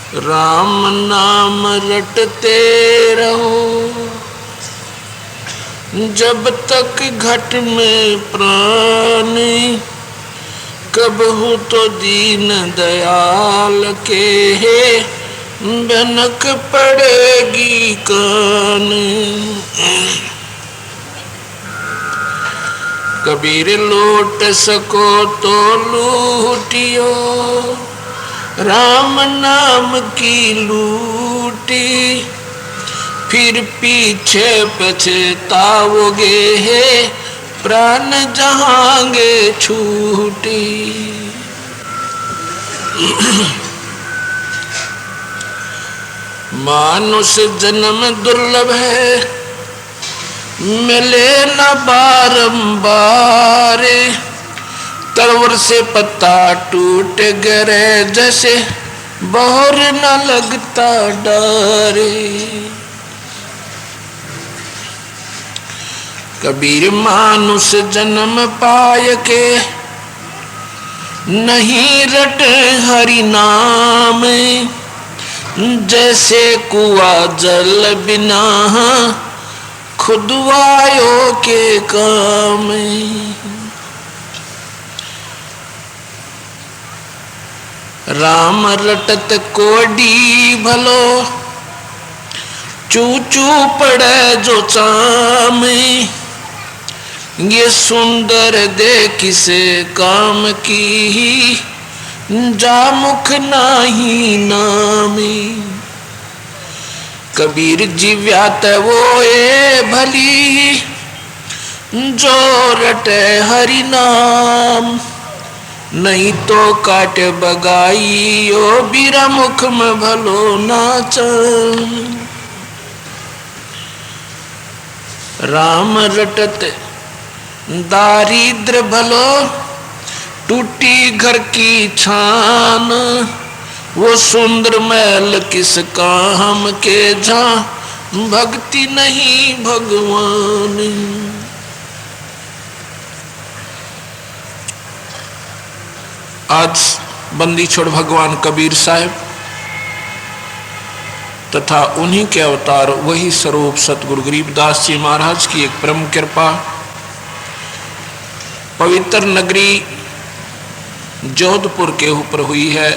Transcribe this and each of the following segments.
राम नाम रटते रहो जब तक घट में प्राण, कबहू तो दीन दयाल के बनक पड़ेगी कान। कबीर लौट सको तो लूटियो राम नाम की लूटी, फिर पीछे पछताओगे प्राण जहांगे छूटी। मानुष जन्म दुर्लभ है मिले न बारंबार, तरवर से पत्ता टूट गिरे जैसे बहर न लगता डारे। कबीर मानुष जन्म पाय के नहीं रटे हरि नाम, जैसे कुआ जल बिना खुदवायो के काम। राम रटत कोडी भलो चू चू पड़े जो चाम, ये सुंदर दे किसे काम की जा मुख नाही नामी। कबीर जीव्यात वो ए भली जो रटे हरि नाम, नहीं तो काट बगाई ओ बीरा मुख में भलो नाच। राम रटत दारिद्र भलो टूटी घर की छान, वो सुंदर महल किस काम के जहाँ भक्ति नहीं भगवान। आज बंदी छोड़ भगवान कबीर साहब तथा उन्हीं के अवतार वही स्वरूप सतगुरु गरीबदास जी महाराज की एक परम कृपा पवित्र नगरी जोधपुर के ऊपर हुई है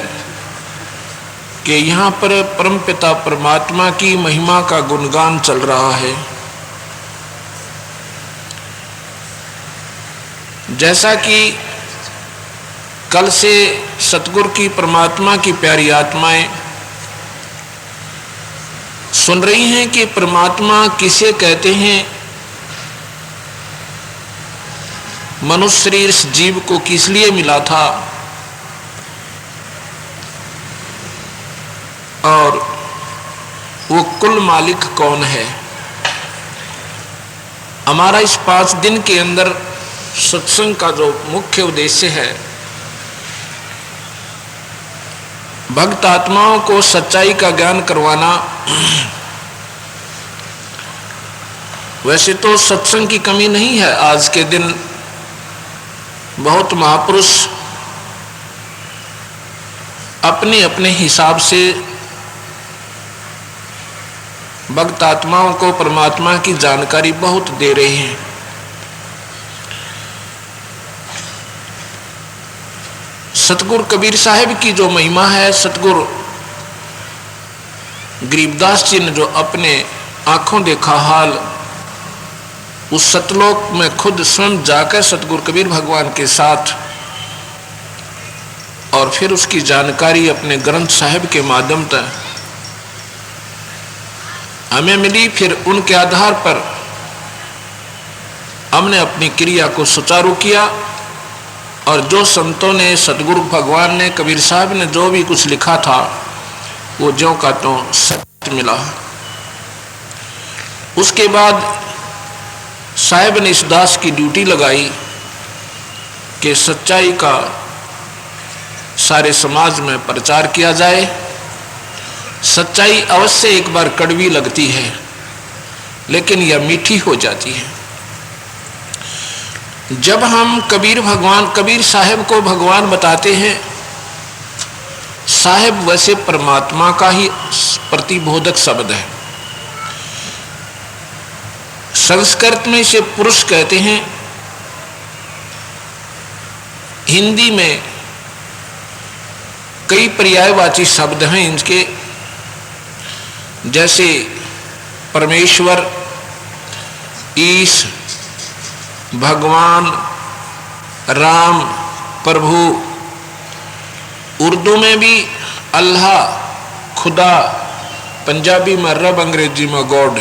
कि यहाँ पर परमपिता परमात्मा की महिमा का गुणगान चल रहा है। जैसा कि कल से सतगुरु की परमात्मा की प्यारी आत्माएं सुन रही हैं कि परमात्मा किसे कहते हैं, मनुष्य शरीर इस जीव को किस लिए मिला था और वो कुल मालिक कौन है। हमारा इस 5 दिन के अंदर सत्संग का जो मुख्य उद्देश्य है, भक्त आत्माओं को सच्चाई का ज्ञान करवाना। वैसे तो सत्संग की कमी नहीं है, आज के दिन बहुत महापुरुष अपने अपने हिसाब से भक्त आत्माओं को परमात्मा की जानकारी बहुत दे रहे हैं। सतगुरु कबीर साहब की जो महिमा है, सतगुरु गरीबदास जी ने जो अपने आंखों देखा हाल, उस सतलोक में खुद स्वयं जाकर सतगुरु कबीर भगवान के साथ और फिर उसकी जानकारी अपने ग्रंथ साहिब के माध्यम से हमें मिली। फिर उनके आधार पर हमने अपनी क्रिया को सुचारू किया और जो संतों ने, सतगुरु भगवान ने, कबीर साहब ने जो भी कुछ लिखा था वो ज्यों का त्यों सत्य मिला। उसके बाद साहब ने इस दास की ड्यूटी लगाई कि सच्चाई का सारे समाज में प्रचार किया जाए। सच्चाई अवश्य एक बार कड़वी लगती है, लेकिन यह मीठी हो जाती है। जब हम कबीर साहब को भगवान बताते हैं, साहेब वैसे परमात्मा का ही प्रतिबोधक शब्द है। संस्कृत में इसे पुरुष कहते हैं, हिंदी में कई पर्यायवाची शब्द हैं इनके, जैसे परमेश्वर, ईश, भगवान, राम, प्रभु। उर्दू में भी अल्लाह, खुदा, पंजाबी में रब, अंग्रेजी में गॉड।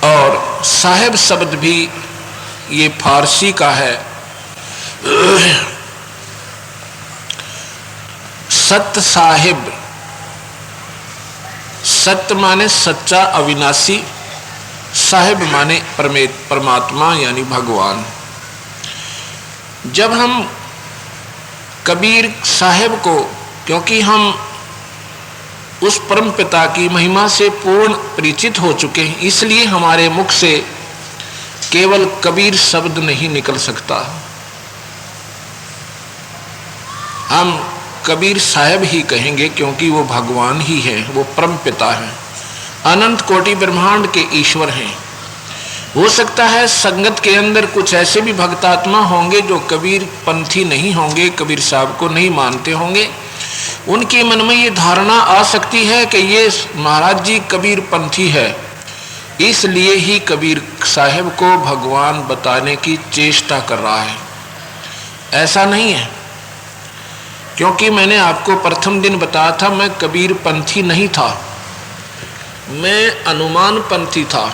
और साहेब शब्द भी ये फारसी का है। सत्य साहिब, सत्य माने सच्चा अविनाशी, साहिब माने परमात्मा यानी भगवान। जब हम कबीर साहिब को, क्योंकि हम उस परम पिता की महिमा से पूर्ण परिचित हो चुके हैं, इसलिए हमारे मुख से केवल कबीर शब्द नहीं निकल सकता। हम कबीर साहिब ही कहेंगे, क्योंकि वो भगवान ही है, वो परम पिता है, अनंत कोटि ब्रह्मांड के ईश्वर हैं। हो सकता है संगत के अंदर कुछ ऐसे भी भक्तात्मा होंगे जो कबीर पंथी नहीं होंगे, कबीर साहब को नहीं मानते होंगे। उनके मन में ये धारणा आ सकती है कि ये महाराज जी कबीर पंथी है, इसलिए ही कबीर साहिब को भगवान बताने की चेष्टा कर रहा है। ऐसा नहीं है, क्योंकि मैंने आपको प्रथम दिन बताया था मैं कबीर पंथी नहीं था, मैं अनुमान पंथी था।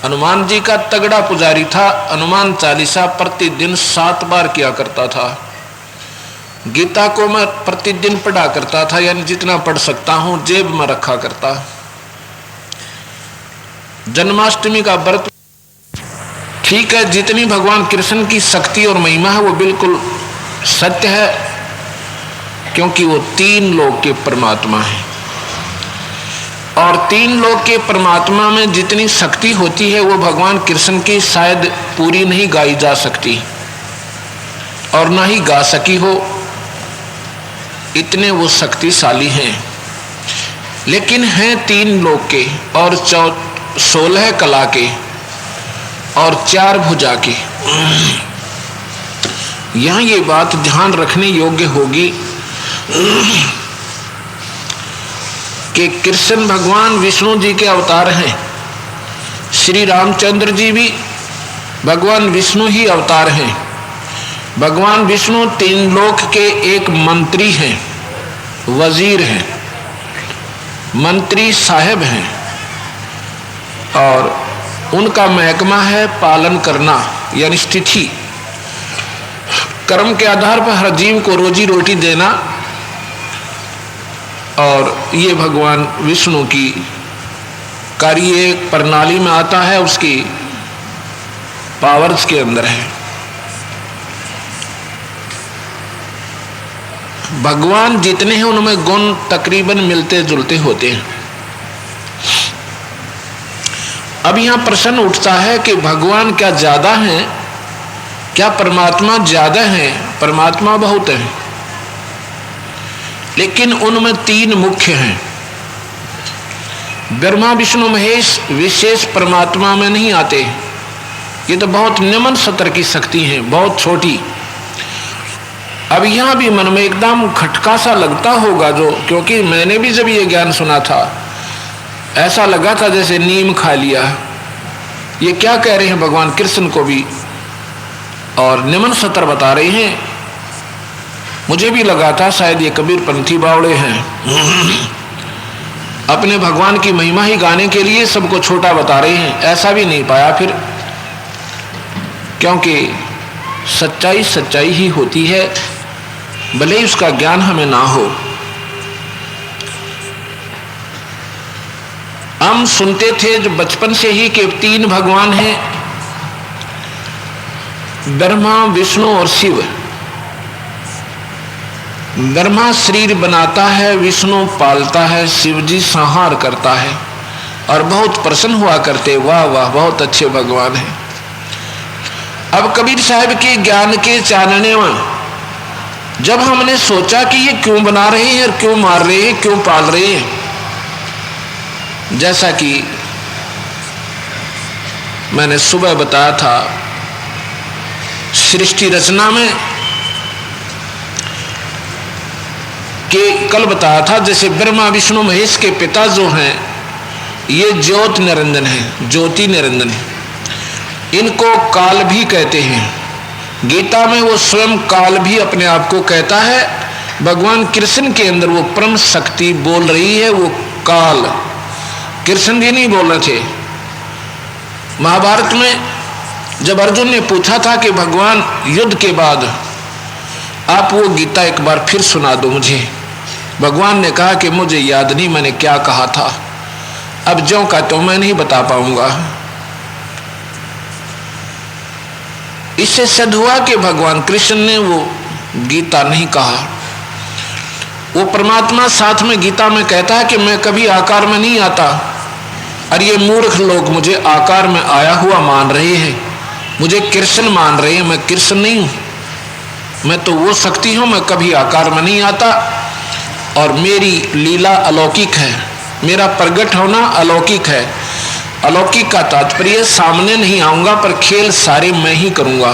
हनुमान जी का तगड़ा पुजारी था। हनुमान चालीसा प्रतिदिन 7 बार किया करता था। गीता को मैं प्रतिदिन पढ़ा करता था, यानी जितना पढ़ सकता हूं जेब में रखा करता। जन्माष्टमी का व्रत, ठीक है, जितनी भगवान कृष्ण की शक्ति और महिमा है वो बिल्कुल सत्य है, क्योंकि वो 3 लोक के परमात्मा है। और 3 लोक के परमात्मा में जितनी शक्ति होती है वो भगवान कृष्ण की शायद पूरी नहीं गाई जा सकती और ना ही गा सकी हो, इतने वो शक्तिशाली हैं। लेकिन हैं 3 लोक के और 16 कला के और 4 भुजा के। यहां ये बात ध्यान रखने योग्य होगी कि कृष्ण भगवान विष्णु जी के अवतार हैं। श्री रामचंद्र जी भी भगवान विष्णु ही अवतार हैं। भगवान विष्णु 3 लोक के एक मंत्री हैं, वजीर हैं, मंत्री साहेब हैं, और उनका महकमा है पालन करना, यानी स्थिति कर्म के आधार पर हर जीव को रोजी रोटी देना। और ये भगवान विष्णु की कार्य प्रणाली में आता है, उसकी पावर्स के अंदर है। भगवान जितने हैं उनमें गुण तकरीबन मिलते जुलते होते हैं। अब यहां प्रश्न उठता है कि भगवान क्या ज्यादा हैं, क्या परमात्मा ज्यादा है? परमात्मा बहुत है, लेकिन उनमें 3 मुख्य हैं। ब्रह्मा विष्णु महेश विशेष परमात्मा में नहीं आते, ये तो बहुत निम्न स्तर की शक्ति है, बहुत छोटी। अब यहां भी मन में एकदम खटका सा लगता होगा, जो क्योंकि मैंने भी जब ये ज्ञान सुना था ऐसा लगा था जैसे नीम खा लिया। ये क्या कह रहे हैं भगवान कृष्ण को भी, और निम्न स्तर बता रहे हैं। मुझे भी लगा था शायद ये कबीर पंथी बावड़े हैं, अपने भगवान की महिमा ही गाने के लिए सबको छोटा बता रहे हैं। ऐसा भी नहीं पाया फिर, क्योंकि सच्चाई सच्चाई ही होती है, भले ही उसका ज्ञान हमें ना हो। हम सुनते थे जो बचपन से ही कि 3 भगवान हैं, ब्रह्मा विष्णु और शिव। ब्रह्मा शरीर बनाता है, विष्णु पालता है, शिव जी संहार करता है, और बहुत प्रसन्न हुआ करते, वाह वाह बहुत अच्छे भगवान हैं। अब कबीर साहब के ज्ञान के चानने में जब हमने सोचा कि ये क्यों बना रहे हैं और क्यों मार रहे हैं, क्यों पाल रहे हैं, जैसा कि मैंने सुबह बताया था सृष्टि रचना में, कि कल बताया था जैसे ब्रह्मा विष्णु महेश के पिता जो हैं ये ज्योत निरंजन है, ज्योति निरंजन है। इनको काल भी कहते हैं। गीता में वो स्वयं काल भी अपने आप को कहता है। भगवान कृष्ण के अंदर वो परम शक्ति बोल रही है, वो काल। कृष्ण जी नहीं बोल रहे थे। महाभारत में जब अर्जुन ने पूछा था कि भगवान युद्ध के बाद आप वो गीता एक बार फिर सुना दो मुझे, भगवान ने कहा कि मुझे याद नहीं मैंने क्या कहा था, अब ज्यों का तो मैं नहीं बता पाऊंगा। इससे सिद्ध हुआ कि भगवान कृष्ण ने वो गीता नहीं कहा। वो परमात्मा साथ में गीता में कहता है कि मैं कभी आकार में नहीं आता, और ये मूर्ख लोग मुझे आकार में आया हुआ मान रहे हैं, मुझे कृष्ण मान रहे हैं। मैं कृष्ण नहीं हूं, मैं तो वो शक्ति हूं, मैं कभी आकार में नहीं आता और मेरी लीला अलौकिक है, मेरा प्रगट होना अलौकिक है। अलौकिक का तात्पर्य सामने नहीं आऊंगा पर खेल सारे मैं ही करूंगा।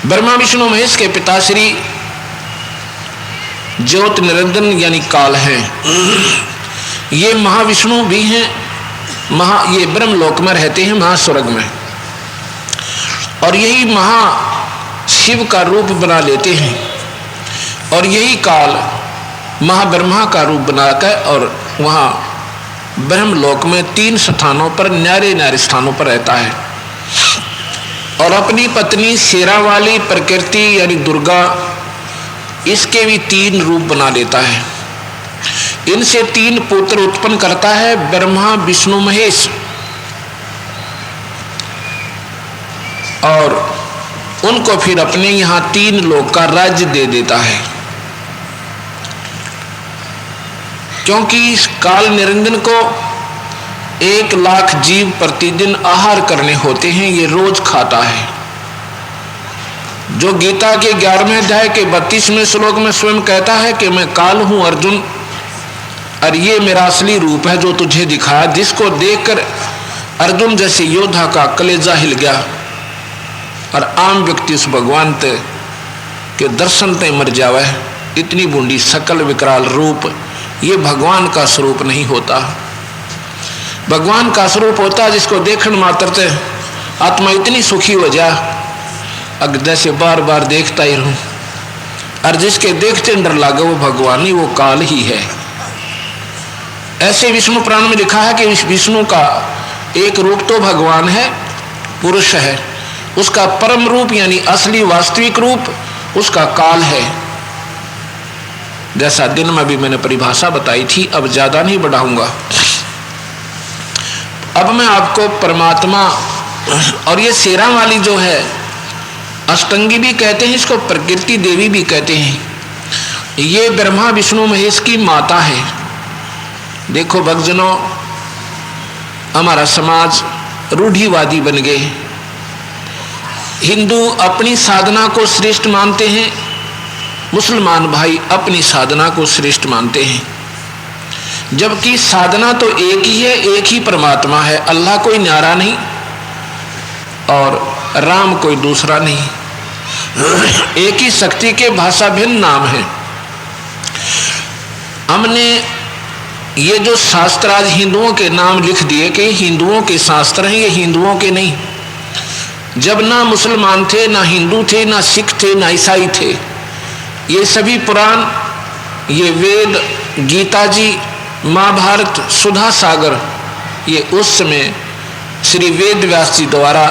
ब्रह्मा विष्णु महेश के पिताश्री ज्योत निरंजन यानी काल हैं। ये महाविष्णु भी हैं, ये ब्रह्मलोक में रहते हैं, महास्वर्ग में, और यही महाशिव का रूप बना लेते हैं। और यही काल महाब्रह्मा का रूप बनाकर और वहाँ ब्रह्मलोक में 3 स्थानों पर, न्यारे न्यारे स्थानों पर रहता है, और अपनी पत्नी शेरा वाली प्रकृति यानी दुर्गा, इसके भी 3 रूप बना लेता है। इनसे 3 पुत्र उत्पन्न करता है, ब्रह्मा विष्णु महेश, और उनको फिर अपने यहाँ 3 लोक का राज्य दे देता है। क्योंकि इस काल निरंजन को 1 लाख जीव प्रतिदिन आहार करने होते हैं, ये रोज खाता है। जो गीता के 11वें अध्याय के 32वें श्लोक में स्वयं कहता है कि मैं काल हूं अर्जुन, और ये मेरा असली रूप है जो तुझे दिखाया, जिसको देखकर अर्जुन जैसे योद्धा का कलेजा हिल गया, और आम व्यक्ति उस भगवान के दर्शन ते मर जावे। इतनी बूंदी सकल विकराल रूप, ये भगवान का स्वरूप नहीं होता। भगवान का स्वरूप होता जिसको देखने मात्र से आत्मा इतनी सुखी हो जा, अगर जैसे बार बार देखता ही रहूं, और जिसके देखते डर लागे वो भगवान ही, वो काल ही है। ऐसे विष्णु पुराण में लिखा है कि इस विष्णु का एक रूप तो भगवान है, पुरुष है, उसका परम रूप यानी असली वास्तविक रूप उसका काल है। जैसा दिन में भी मैंने परिभाषा बताई थी, अब ज्यादा नहीं बढ़ाऊंगा। अब मैं आपको परमात्मा, और ये शेरा वाली जो है अष्टंगी भी कहते हैं, इसको प्रकृति देवी भी कहते हैं, ये ब्रह्मा विष्णु महेश की माता है। देखो भक्तजनों, हमारा समाज रूढ़िवादी बन गए। हिंदू अपनी साधना को श्रेष्ठ मानते हैं, मुसलमान भाई अपनी साधना को श्रेष्ठ मानते हैं, जबकि साधना तो एक ही है, एक ही परमात्मा है। अल्लाह कोई न्यारा नहीं और राम कोई दूसरा नहीं, एक ही शक्ति के भाषा भिन्न नाम है। हमने ये जो शास्त्र आज हिंदुओं के नाम लिख दिए कि हिंदुओं के शास्त्र हैं, ये हिंदुओं के नहीं। जब ना मुसलमान थे, ना हिंदू थे, ना सिख थे, ना ईसाई थे, ये सभी पुराण, ये वेद, गीता जी, महाभारत, सुधा सागर, ये उस समय श्री वेद व्यास जी द्वारा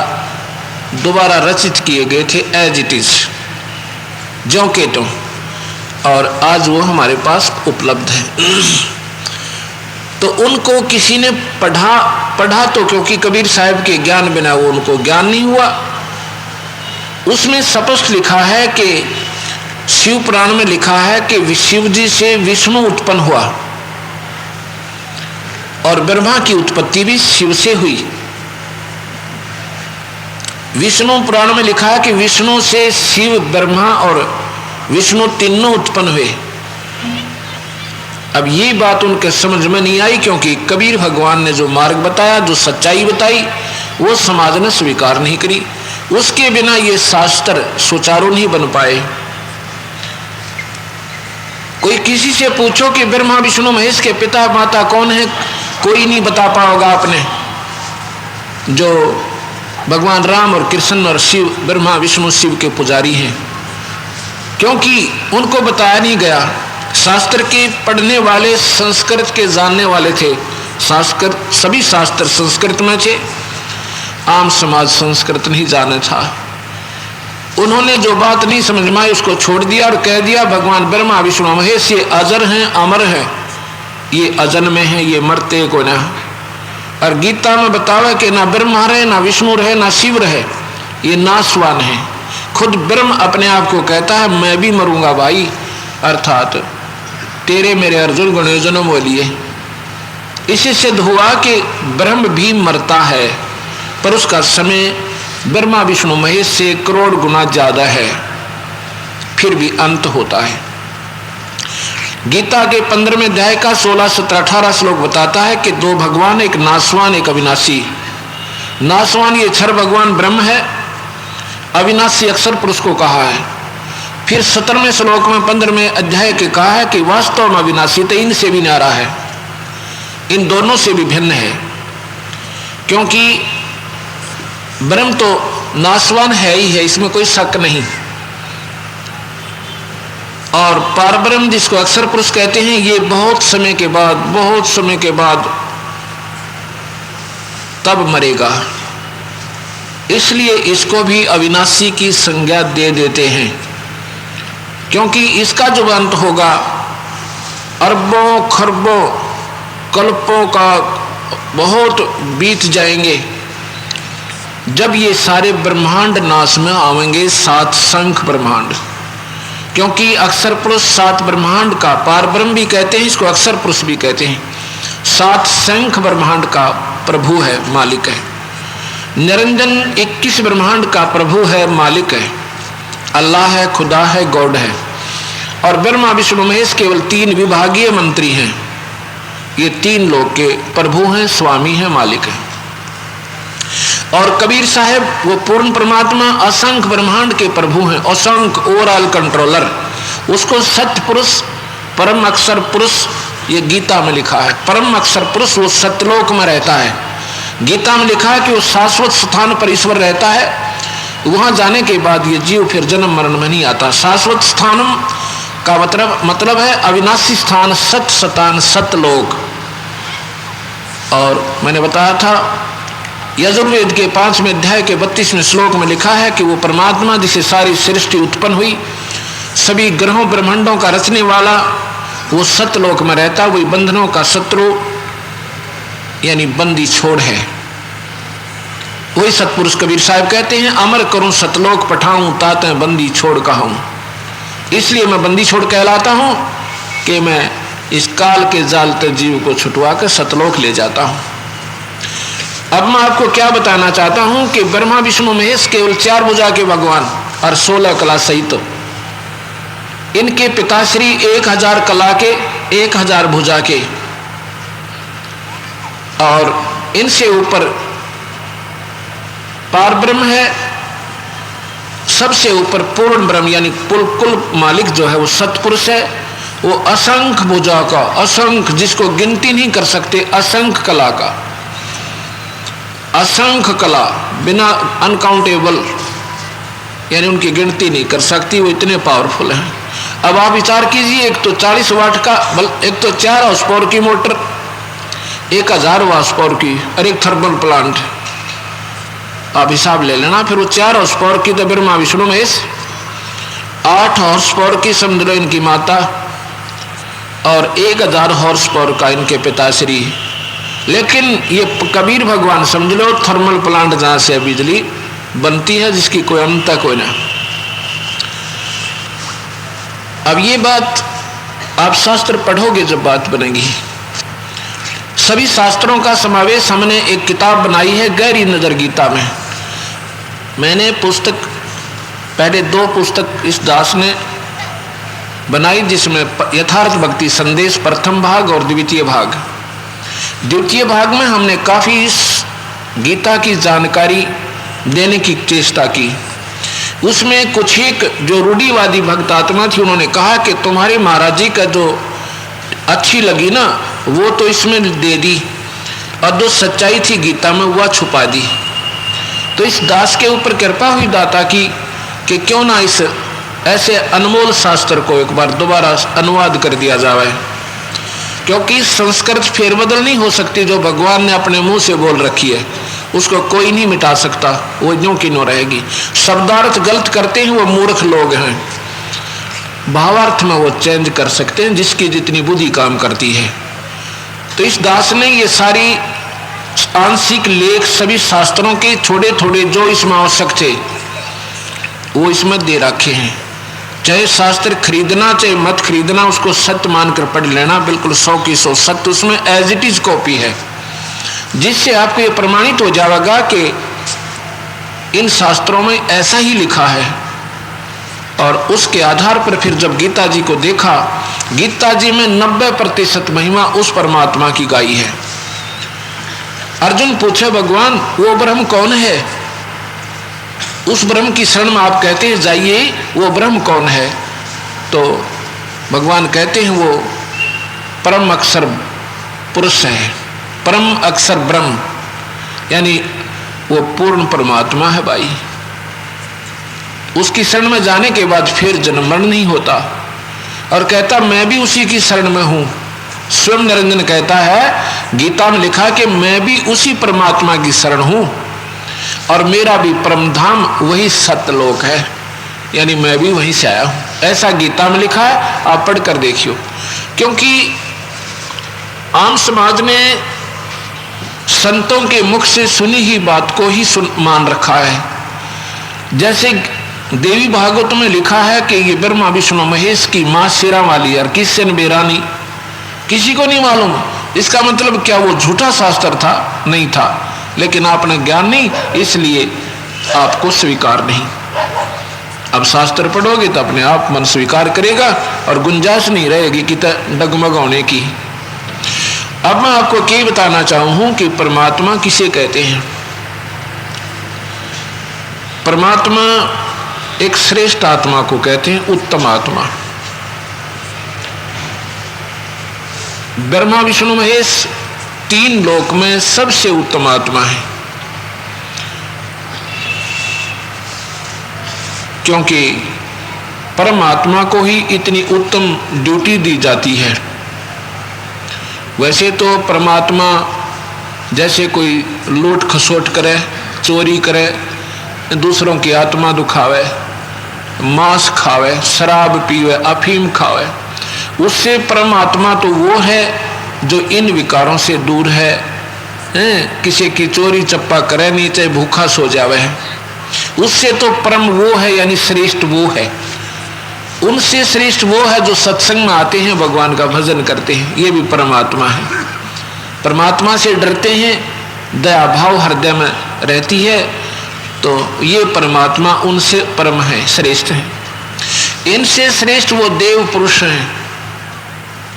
दोबारा रचित किए गए थे, एज इट इज, ज्यों के त्यों, और आज वो हमारे पास उपलब्ध है। तो उनको किसी ने पढ़ा तो क्योंकि कबीर साहब के ज्ञान बिना वो उनको ज्ञान नहीं हुआ। उसमें स्पष्ट लिखा है कि शिव पुराण में लिखा है कि शिव जी से विष्णु उत्पन्न हुआ और ब्रह्मा की उत्पत्ति भी शिव से हुई। विष्णु पुराण में लिखा है कि विष्णु से शिव, ब्रह्मा और विष्णु तीनों उत्पन्न हुए। अब ये बात उनके समझ में नहीं आई, क्योंकि कबीर भगवान ने जो मार्ग बताया, जो सच्चाई बताई, वो समाज ने स्वीकार नहीं करी। उसके बिना ये शास्त्र सुचारू नहीं बन पाए। कोई किसी से पूछो कि ब्रह्मा विष्णु महेश के पिता माता कौन है, कोई नहीं बता पाओगा आपने। जो भगवान राम और कृष्ण और शिव, ब्रह्मा विष्णु शिव के पुजारी हैं, क्योंकि उनको बताया नहीं गया। शास्त्र के पढ़ने वाले संस्कृत के जानने वाले थे, संस्कृत सभी शास्त्र संस्कृत में थे, आम समाज संस्कृत नहीं जाने था। उन्होंने जो बात नहीं समझ में आई उसको छोड़ दिया और कह दिया भगवान ब्रह्मा विष्णु महेश ये अजर हैं, अमर हैं, ये अजन में है, ये मरते को ना। और गीता में बतावा कि ना ब्रह्मा रहे, ना विष्णु रहे, ना शिव रहे, ये नाशवान है। खुद ब्रह्म अपने आप को कहता है मैं भी मरूंगा भाई, अर्थात तेरे मेरे अर्जुन गणे जन्म हो लिए। इसी सिद्ध हुआ कि ब्रह्म भी मरता है, पर उसका समय ब्रह्मा विष्णु महेश से करोड़ गुना ज्यादा है, फिर भी अंत होता है। गीता के 15वें अध्याय का 16, 17, 18 श्लोक बताता है कि दो भगवान, एक नासवान एक अविनाशी। नासवान ये क्षर भगवान ब्रह्म है, अविनाशी अक्षर पुरुष को कहा है। फिर 17वें श्लोक में 15वें अध्याय के कहा है कि वास्तव में अविनाशी तो इनसे भी न्यारा है, इन दोनों से भी भिन्न है, क्योंकि ब्रह्म तो नासवान है ही है, इसमें कोई शक नहीं। और पारब्रह्म जिसको अक्षर पुरुष कहते हैं, ये बहुत समय के बाद तब मरेगा, इसलिए इसको भी अविनाशी की संज्ञा दे देते हैं, क्योंकि इसका जो अंत होगा अरबों खरबों कल्पों का बहुत बीत जाएंगे, जब ये सारे ब्रह्मांड नाश में आवेंगे, 7 शंख ब्रह्मांड। क्योंकि अक्षर पुरुष 7 ब्रह्मांड का, पारब्रह्म भी कहते हैं इसको, अक्षर पुरुष भी कहते हैं, 7 शंख ब्रह्मांड का प्रभु है, मालिक है। निरंजन 21 ब्रह्मांड का प्रभु है, मालिक है, अल्लाह है, खुदा है, गॉड है। और ब्रह्मा विष्णु महेश केवल 3 विभागीय मंत्री हैं, ये 3 लोग के प्रभु हैं, स्वामी हैं, मालिक हैं। और कबीर साहब वो पूर्ण परमात्मा असंख्य ब्रह्मांड के प्रभु हैं, असंख्य ओवरऑल कंट्रोलर, उसको सत्य पुरुष, परम अक्षर पुरुष, ये गीता में लिखा है। परम अक्षर पुरुष वो सत्यलोक में रहता है, गीता में लिखा है कि वो शाश्वत स्थान पर ईश्वर रहता है, वहां जाने के बाद ये जीव फिर जन्म मरण में नहीं आता। शाश्वत स्थानम का मतलब है अविनाशी स्थान, सत्य स्थान, सत्यलोक। और मैंने बताया था यजुर्वेद के 5वें अध्याय के 32वें श्लोक में लिखा है कि वो परमात्मा जिसे सारी सृष्टि उत्पन्न हुई, सभी ग्रहों ब्रह्मांडों का रचने वाला, वो सत्यलोक में रहता, वही बंधनों का शत्रु यानी बंदी छोड़ है। वही सतपुरुष कबीर साहब कहते हैं अमर करूं सतलोक पठाऊं, ताते बंदी छोड़ कहूं। इसलिए मैं बंदी छोड़ कहलाता हूं कि मैं इस काल के जाल तक जीव को छुटवा कर सतलोक ले जाता हूं। अब मैं आपको क्या बताना चाहता हूं कि ब्रह्मा विष्णु महेश केवल 4 भुजा के भगवान और 16 कला सहित, इनके पिताश्री 1000 कला के, 1000 भुजा के, और इनसे ऊपर पार ब्रह्म है, सबसे ऊपर पूर्ण ब्रह्म यानी कुल मालिक जो है वो सतपुरुष है, वो असंख्य भुजा का, असंख्य जिसको गिनती नहीं कर सकते, असंख्य कला का, असंख्य कला बिना अनकाउंटेबल यानी उनकी गिनती नहीं कर सकती, वो इतने पावरफुल हैं। अब आप विचार कीजिए, एक तो 40 वाट का, एक तो 4 हाउस पावर की मोटर, 1000 हाउस पावर की, और एक थर्मल प्लांट, आप हिसाब ले लेना। फिर वो 4 हाउस पावर की तो ब्रह्मा विष्णु महेश, 8 हॉर्स पावर की समझ लो इनकी माता, और 1000 हॉर्स पावर का इनके पिताश्री। लेकिन ये कबीर भगवान समझ लो थर्मल प्लांट जहां से बिजली बनती है जिसकी कोई अंत कोई ना। अब ये बात आप शास्त्र पढ़ोगे जब बात बनेगी। सभी शास्त्रों का समावेश हमने एक किताब बनाई है गहरी नजर गीता में। मैंने पुस्तक पहले 2 पुस्तक इस दास ने बनाई, जिसमें यथार्थ भक्ति संदेश प्रथम भाग और द्वितीय भाग। द्वितीय भाग में हमने काफ़ी इस गीता की जानकारी देने की चेष्टा की। उसमें कुछ एक जो रूढ़िवादी भक्त आत्मा थी, उन्होंने कहा कि तुम्हारे महाराज जी का जो अच्छी लगी ना वो तो इसमें दे दी, और जो सच्चाई थी गीता में वह छुपा दी। तो इस दास के ऊपर कृपा हुई दाता की कि क्यों ना इस ऐसे अनमोल शास्त्र को एक बार दोबारा अनुवाद कर दिया जाए, क्योंकि संस्कृत फेरबदल नहीं हो सकती। जो भगवान ने अपने मुंह से बोल रखी है उसको कोई नहीं मिटा सकता, वो यूं की नो रहेगी। शब्दार्थ गलत करते हैं वो मूर्ख लोग हैं, भावार्थ में वो चेंज कर सकते हैं जिसकी जितनी बुद्धि काम करती है। तो इस दास ने ये सारी आंशिक लेख सभी शास्त्रों के थोड़े थोड़े जो इसमें आवश्यक थे वो इसमें दे रखे हैं। चाहे शास्त्र खरीदना चाहे मत खरीदना, उसको सत्य मानकर पढ़ लेना, बिल्कुल 100 की 100 सत्य उसमें एज इट इज कॉपी है, जिससे आपको ये प्रमाणित हो जाएगा कि इन शास्त्रों में ऐसा ही लिखा है। और उसके आधार पर फिर जब गीता जी को देखा, गीता जी में 90% महिमा उस परमात्मा की गाई है। अर्जुन पूछे भगवान वो ब्रह्म कौन है? उस ब्रह्म की शरण में आप कहते हैं जाइए, वो ब्रह्म कौन है? तो भगवान कहते हैं वो परम अक्षर पुरुष है, परम अक्षर ब्रह्म, यानी वो पूर्ण परमात्मा है भाई। उसकी शरण में जाने के बाद फिर जन्म मरण नहीं होता। और कहता मैं भी उसी की शरण में हूं। स्वयं निरंजन कहता है गीता में लिखा कि मैं भी उसी परमात्मा की शरण हूं और मेरा भी परम धाम वही सत्यलोक है, यानी मैं भी वहीं से आया हूं। ऐसा गीता में लिखा है, आप पढ़ कर देखियो। क्योंकि आम समाज ने संतों के मुख से सुनी ही बात को ही मान रखा है। जैसे देवी भागवत में लिखा है कि ये ब्रह्मा विष्णु महेश की मां शेरा वाली, और किससे बेरानी, किसी को नहीं मालूम। इसका मतलब क्या वो झूठा शास्त्र था? नहीं था, लेकिन आपने ज्ञान नहीं, इसलिए आपको स्वीकार नहीं। अब शास्त्र पढ़ोगे तो अपने आप मन स्वीकार करेगा और गुंजाइश नहीं रहेगी कि डगमगाने की। अब मैं आपको क्या बताना चाहूं कि परमात्मा किसे कहते हैं। परमात्मा एक श्रेष्ठ आत्मा को कहते हैं, उत्तम आत्मा। ब्रह्मा विष्णु महेश 3 लोक में सबसे उत्तम आत्मा है, क्योंकि परमात्मा को ही इतनी उत्तम ड्यूटी दी जाती है। वैसे तो परमात्मा जैसे कोई लूट खसोट करे, चोरी करे, दूसरों की आत्मा दुखावे, मांस खावे, शराब पीवे, अफीम खावे, उससे परमात्मा तो वो है जो इन विकारों से दूर है। किसी की चोरी चप्पा करे नहीं, चाहे भूखा सो जावे है, उससे तो परम वो है, यानी श्रेष्ठ वो है। उनसे श्रेष्ठ वो है जो सत्संग में आते हैं, भगवान का भजन करते हैं, ये भी परमात्मा है। परमात्मा से डरते हैं, दया भाव हृदय में रहती है, तो ये परमात्मा उनसे परम है, श्रेष्ठ है। इनसे श्रेष्ठ वो देव पुरुष हैं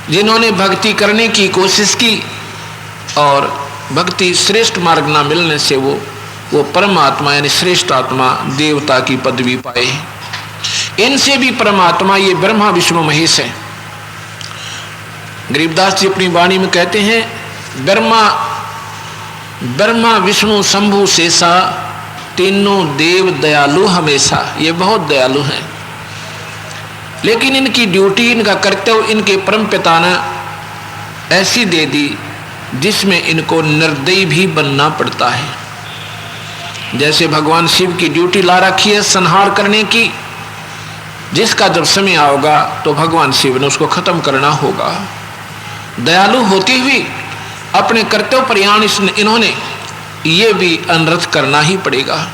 जिन्होंने भक्ति करने की कोशिश की और भक्ति श्रेष्ठ मार्ग ना मिलने से वो परमात्मा यानी श्रेष्ठ आत्मा देवता की पदवी पाए। इनसे भी परमात्मा ये ब्रह्मा विष्णु महेश है। गरीबदास जी अपनी वाणी में कहते हैं ब्रह्मा विष्णु शंभु शेषा तीनों देव दयालु हमेशा। ये बहुत दयालु हैं, लेकिन इनकी ड्यूटी, इनका कर्तव्य इनके परम पिता ने ऐसी दे दी जिसमें इनको निर्दयी भी बनना पड़ता है। जैसे भगवान शिव की ड्यूटी ला रखी है संहार करने की, जिसका जब समय आओगा तो भगवान शिव ने उसको खत्म करना होगा। दयालु होती हुई अपने कर्तव्य प्रयाण इन्होंने ये भी अनर्थ करना ही पड़ेगा।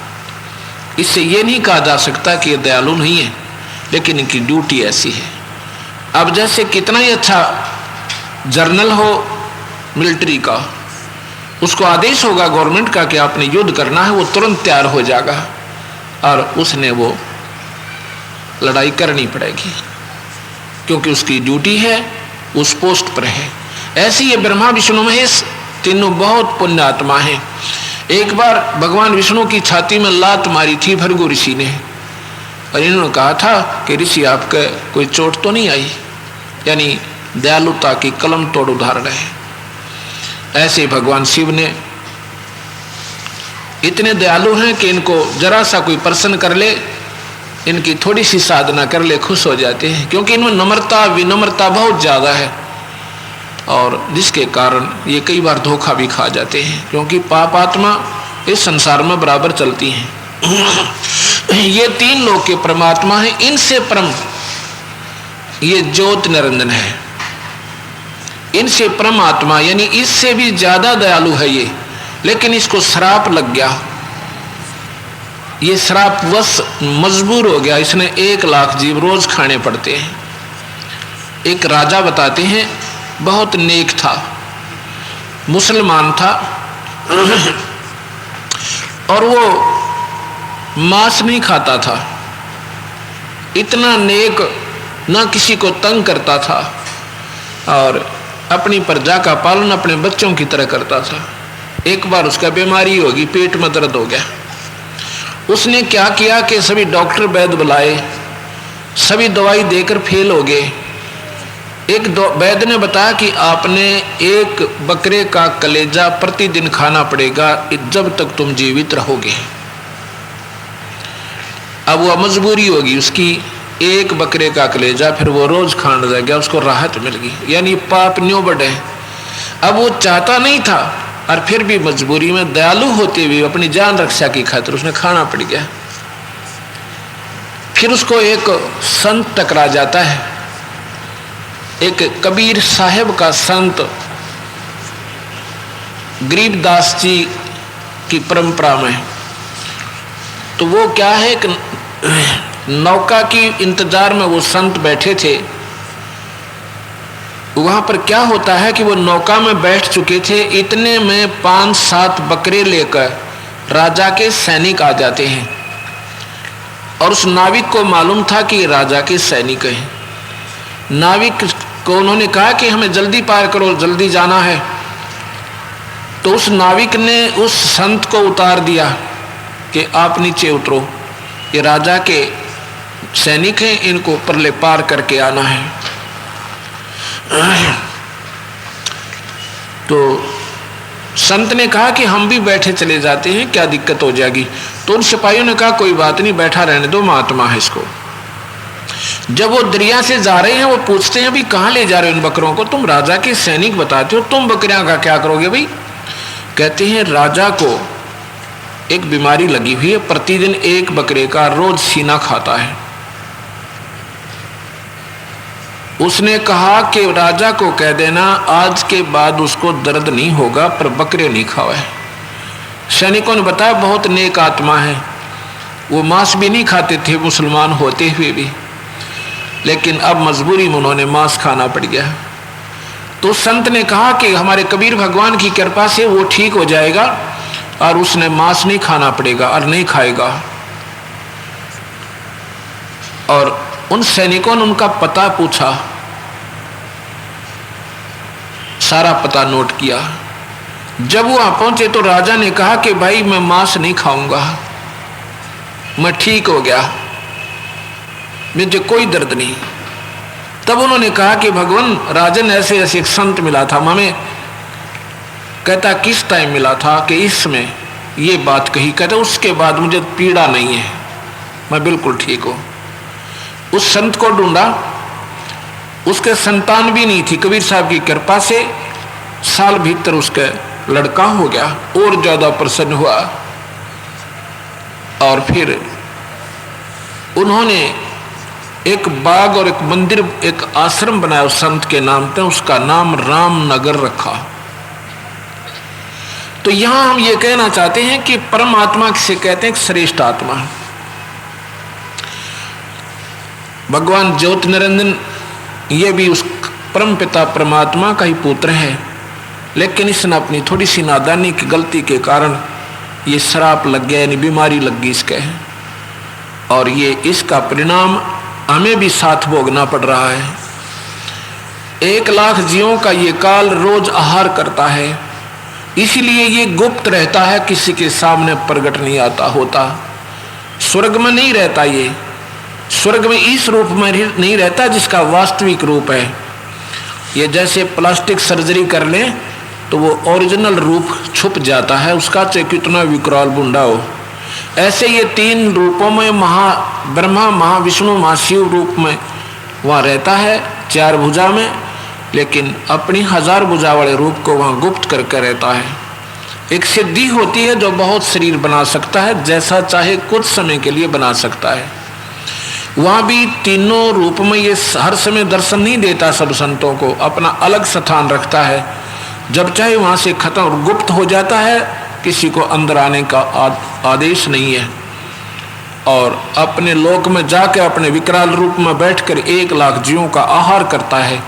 इससे ये नहीं कहा जा सकता कि ये दयालु नहीं है, लेकिन इनकी ड्यूटी ऐसी है। अब जैसे कितना ही अच्छा जर्नल हो मिलिट्री का, उसको आदेश होगा गवर्नमेंट का कि आपने युद्ध करना है, वो तुरंत तैयार हो जाएगा। और उसने वो लड़ाई करनी पड़ेगी, क्योंकि उसकी ड्यूटी है, उस पोस्ट पर है। ऐसी ये ब्रह्मा विष्णु महेश तीनों बहुत पुण्य आत्मा हैं। एक बार भगवान विष्णु की छाती में लात मारी थी भृगु ऋषि ने, और इन्होंने कहा था कि ऋषि आपके कोई चोट तो नहीं आई, यानी दयालुता की कलम तोड़ उदाहरण है। ऐसे भगवान शिव ने इतने दयालु हैं कि इनको जरा सा कोई प्रसन्न कर ले, इनकी थोड़ी सी साधना कर ले, खुश हो जाते हैं, क्योंकि इनमें नम्रता विनम्रता बहुत ज़्यादा है, और जिसके कारण ये कई बार धोखा भी खा जाते हैं, क्योंकि पाप आत्मा इस संसार में बराबर चलती हैं। ये तीन लोक के परमात्मा हैं, इनसे परम ये ज्योत निरंजन है, इनसे परम आत्मा यानी इससे भी ज्यादा दयालु है ये, लेकिन इसको श्राप लग गया, ये श्राप वश मजबूर हो गया, इसने 1 लाख जीव रोज खाने पड़ते हैं। एक राजा बताते हैं बहुत नेक था, मुसलमान था, और वो मांस नहीं खाता था, इतना नेक, ना किसी को तंग करता था, और अपनी प्रजा का पालन अपने बच्चों की तरह करता था। एक बार उसका बीमारी होगी, पेट में दर्द हो गया। उसने क्या किया कि सभी डॉक्टर वैद्य बुलाए, सभी दवाई देकर फेल हो गए। एक वैद्य ने बताया कि आपने 1 बकरे का कलेजा प्रतिदिन खाना पड़ेगा जब तक तुम जीवित रहोगे। अब वह मजबूरी होगी उसकी, 1 बकरे का कलेजा फिर वो रोज खाने लग गया, उसको राहत मिल गई, यानी पाप न्यों बढ़े। अब वो चाहता नहीं था, और फिर भी मजबूरी में दयालु होते हुए अपनी जान रक्षा की खातिर उसने खाना पड़ गया। फिर उसको एक संत टकरा जाता है, एक कबीर साहब का संत, गरीबदास जी की परंपरा में। तो वो क्या है कि नौका की इंतजार में वो संत बैठे थे। वहां पर क्या होता है कि वो नौका में बैठ चुके थे, इतने में 5-7 बकरे लेकर राजा के सैनिक आ जाते हैं, और उस नाविक को मालूम था कि राजा के सैनिक हैं। नाविक को उन्होंने कहा कि हमें जल्दी पार करो, जल्दी जाना है। तो उस नाविक ने उस संत को उतार दिया कि आप नीचे उतरो, ये राजा के सैनिक हैं, इनको परले पार करके आना है। तो संत ने कहा कि हम भी बैठे चले जाते हैं, क्या दिक्कत हो जाएगी। तो उन सिपाहियों ने कहा कोई बात नहीं, बैठा रहने दो, महात्मा है इसको। जब वो दरिया से जा रहे हैं, वो पूछते हैं अभी कहाँ ले जा रहे हो इन बकरों को, तुम राजा के सैनिक बताते हो, तुम बकरियां का क्या करोगे भाई। कहते हैं राजा को एक बीमारी लगी हुई है, प्रतिदिन 1 बकरे का रोज सीना खाता है। उसने कहा कि राजा को कह देना आज के बाद उसको दर्द नहीं होगा, पर बकरे नहीं खावे। सैनिकों ने बताया बहुत नेक आत्मा है, वो मांस भी नहीं खाते थे मुसलमान होते हुए भी, लेकिन अब मजबूरी में उन्होंने मांस खाना पड़ गया। तो संत ने कहा कि हमारे कबीर भगवान की कृपा से वो ठीक हो जाएगा और उसने मांस नहीं खाना पड़ेगा और नहीं खाएगा। और उन सैनिकों ने उनका पता पूछा, सारा पता नोट किया। जब वो वहां पहुंचे तो राजा ने कहा कि भाई मैं मांस नहीं खाऊंगा, मैं ठीक हो गया, मुझे कोई दर्द नहीं। तब उन्होंने कहा कि भगवान राजन ऐसे ऐसे एक संत मिला था हमें। कहता किस टाइम मिला था कि इसमें ये बात कही। कहता उसके बाद मुझे पीड़ा नहीं है, मैं बिल्कुल ठीक हूँ। उस संत को ढूंढा, उसके संतान भी नहीं थी, कबीर साहब की कृपा से साल भीतर उसका लड़का हो गया, और ज्यादा प्रसन्न हुआ। और फिर उन्होंने एक बाग और एक मंदिर, एक आश्रम बनाया उस संत के नाम पे, उसका नाम रामनगर रखा। तो यहां हम ये कहना चाहते हैं कि परमात्मा से कहते हैं श्रेष्ठ आत्मा। भगवान ज्योति निरंजन ये भी उस परम पिता परमात्मा का ही पुत्र है, लेकिन इसने अपनी थोड़ी सी नादानी की गलती के कारण ये श्राप लग गया, यानी बीमारी लग गई इसके। और ये इसका परिणाम हमें भी साथ भोगना पड़ रहा है। 1 लाख जीवों का ये काल रोज आहार करता है, इसलिए ये गुप्त रहता है, किसी के सामने प्रकट नहीं आता होता। स्वर्ग में नहीं रहता, ये स्वर्ग में इस रूप में नहीं रहता जिसका वास्तविक रूप है। ये जैसे प्लास्टिक सर्जरी कर लें तो वो ओरिजिनल रूप छुप जाता है उसका, चाहे कितना विकराल बुंडा हो। ऐसे ये 3 रूपों में ब्रह्मा, महाविष्णु, महाशिव रूप में वहाँ रहता है 4 भुजा में, लेकिन अपनी 1000 भुजा वाले रूप को वहाँ गुप्त करके रहता है। एक सिद्धि होती है जो बहुत शरीर बना सकता है, जैसा चाहे कुछ समय के लिए बना सकता है। वहाँ भी तीनों रूप में ये हर समय दर्शन नहीं देता, सब संतों को अपना अलग स्थान रखता है। जब चाहे वहाँ से खत्म और गुप्त हो जाता है, किसी को अंदर आने का आदेश नहीं है। और अपने लोक में जाकर अपने विकराल रूप में बैठकर 1 लाख जीवों का आहार करता है।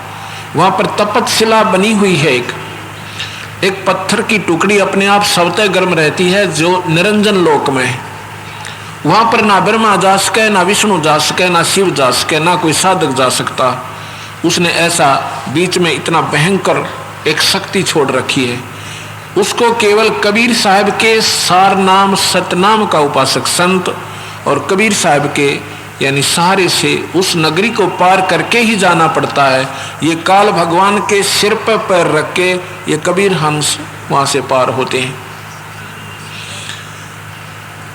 वहाँ पर तपतशिला बनी हुई है, एक पत्थर की टुकड़ी अपने आप स्वतः गर्म रहती है, जो निरंजन लोक में है। वहाँ पर ना ब्रह्मा जा सके, ना विष्णु जा सके, ना शिव जा सके, ना कोई साधक जा सकता। उसने ऐसा बीच में इतना भयंकर एक शक्ति छोड़ रखी है। उसको केवल कबीर साहब के सार नाम सतनाम का उपासक संत और कबीर साहब के यानी सहारे से उस नगरी को पार करके ही जाना पड़ता है। ये काल भगवान के सिर पर पैर रख के ये कबीर हंस वहाँ से पार होते हैं,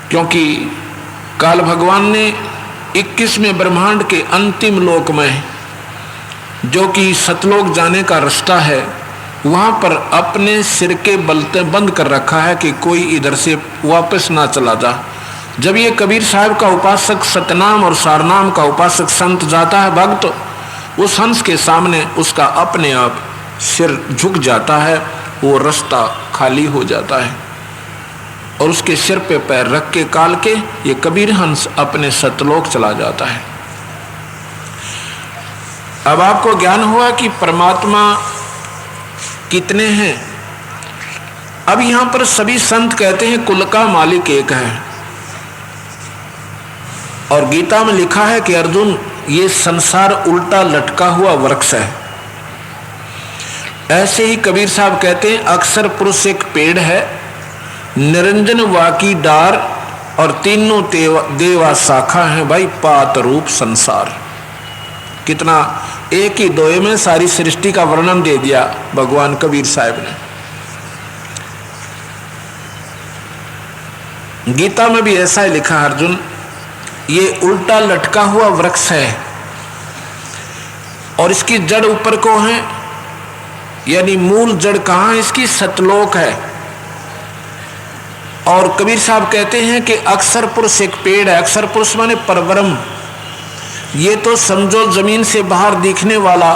क्योंकि काल भगवान ने 21वें ब्रह्मांड के अंतिम लोक में, जो कि सतलोक जाने का रास्ता है, वहाँ पर अपने सिर के बलते बंद कर रखा है कि कोई इधर से वापस ना चला जा। जब ये कबीर साहब का उपासक सतनाम और सारनाम का उपासक संत जाता है भक्त, उस हंस के सामने उसका अपने आप सिर झुक जाता है, वो रास्ता खाली हो जाता है और उसके सिर पे पैर रख के काल के ये कबीर हंस अपने सतलोक चला जाता है। अब आपको ज्ञान हुआ कि परमात्मा कितने हैं। अब यहां पर सभी संत कहते हैं कुल का मालिक एक है, और गीता में लिखा है कि अर्जुन ये संसार उल्टा लटका हुआ वृक्ष है। ऐसे ही कबीर साहब कहते हैं अक्षर पुरुष एक पेड़ है, निरंजन वाकी डार और तीनों देवा शाखा है, भाई पात रूप संसार। कितना एक ही दोहे में सारी सृष्टि का वर्णन दे दिया भगवान कबीर साहब ने। गीता में भी ऐसा ही लिखा अर्जुन, ये उल्टा लटका हुआ वृक्ष है और इसकी जड़ ऊपर को है, यानी मूल जड़ कहाँ है इसकी? सतलोक है। और कबीर साहब कहते हैं कि अक्षर पुरुष एक पेड़ है। अक्षर पुरुष माने परब्रह्म। ये तो समझो जमीन से बाहर दिखने वाला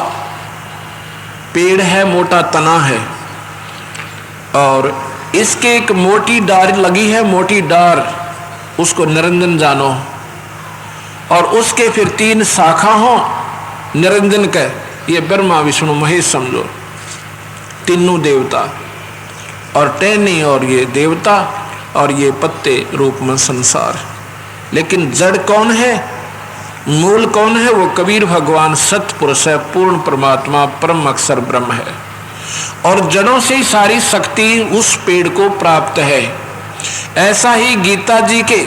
पेड़ है, मोटा तना है, और इसके एक मोटी डार लगी है, मोटी डार, उसको निरंजन जानो। और उसके फिर 3 शाखा हो निरंजन के, ये ब्रह्मा विष्णु महेश समझो, तीनों देवता, और टहनी और ये देवता, और ये पत्ते रूप में संसार। लेकिन जड़ कौन है, मूल कौन है? वो कबीर भगवान सतपुरुष है, पूर्ण परमात्मा, परम अक्षर ब्रह्म है। और जड़ों से ही सारी शक्ति उस पेड़ को प्राप्त है। ऐसा ही गीता जी के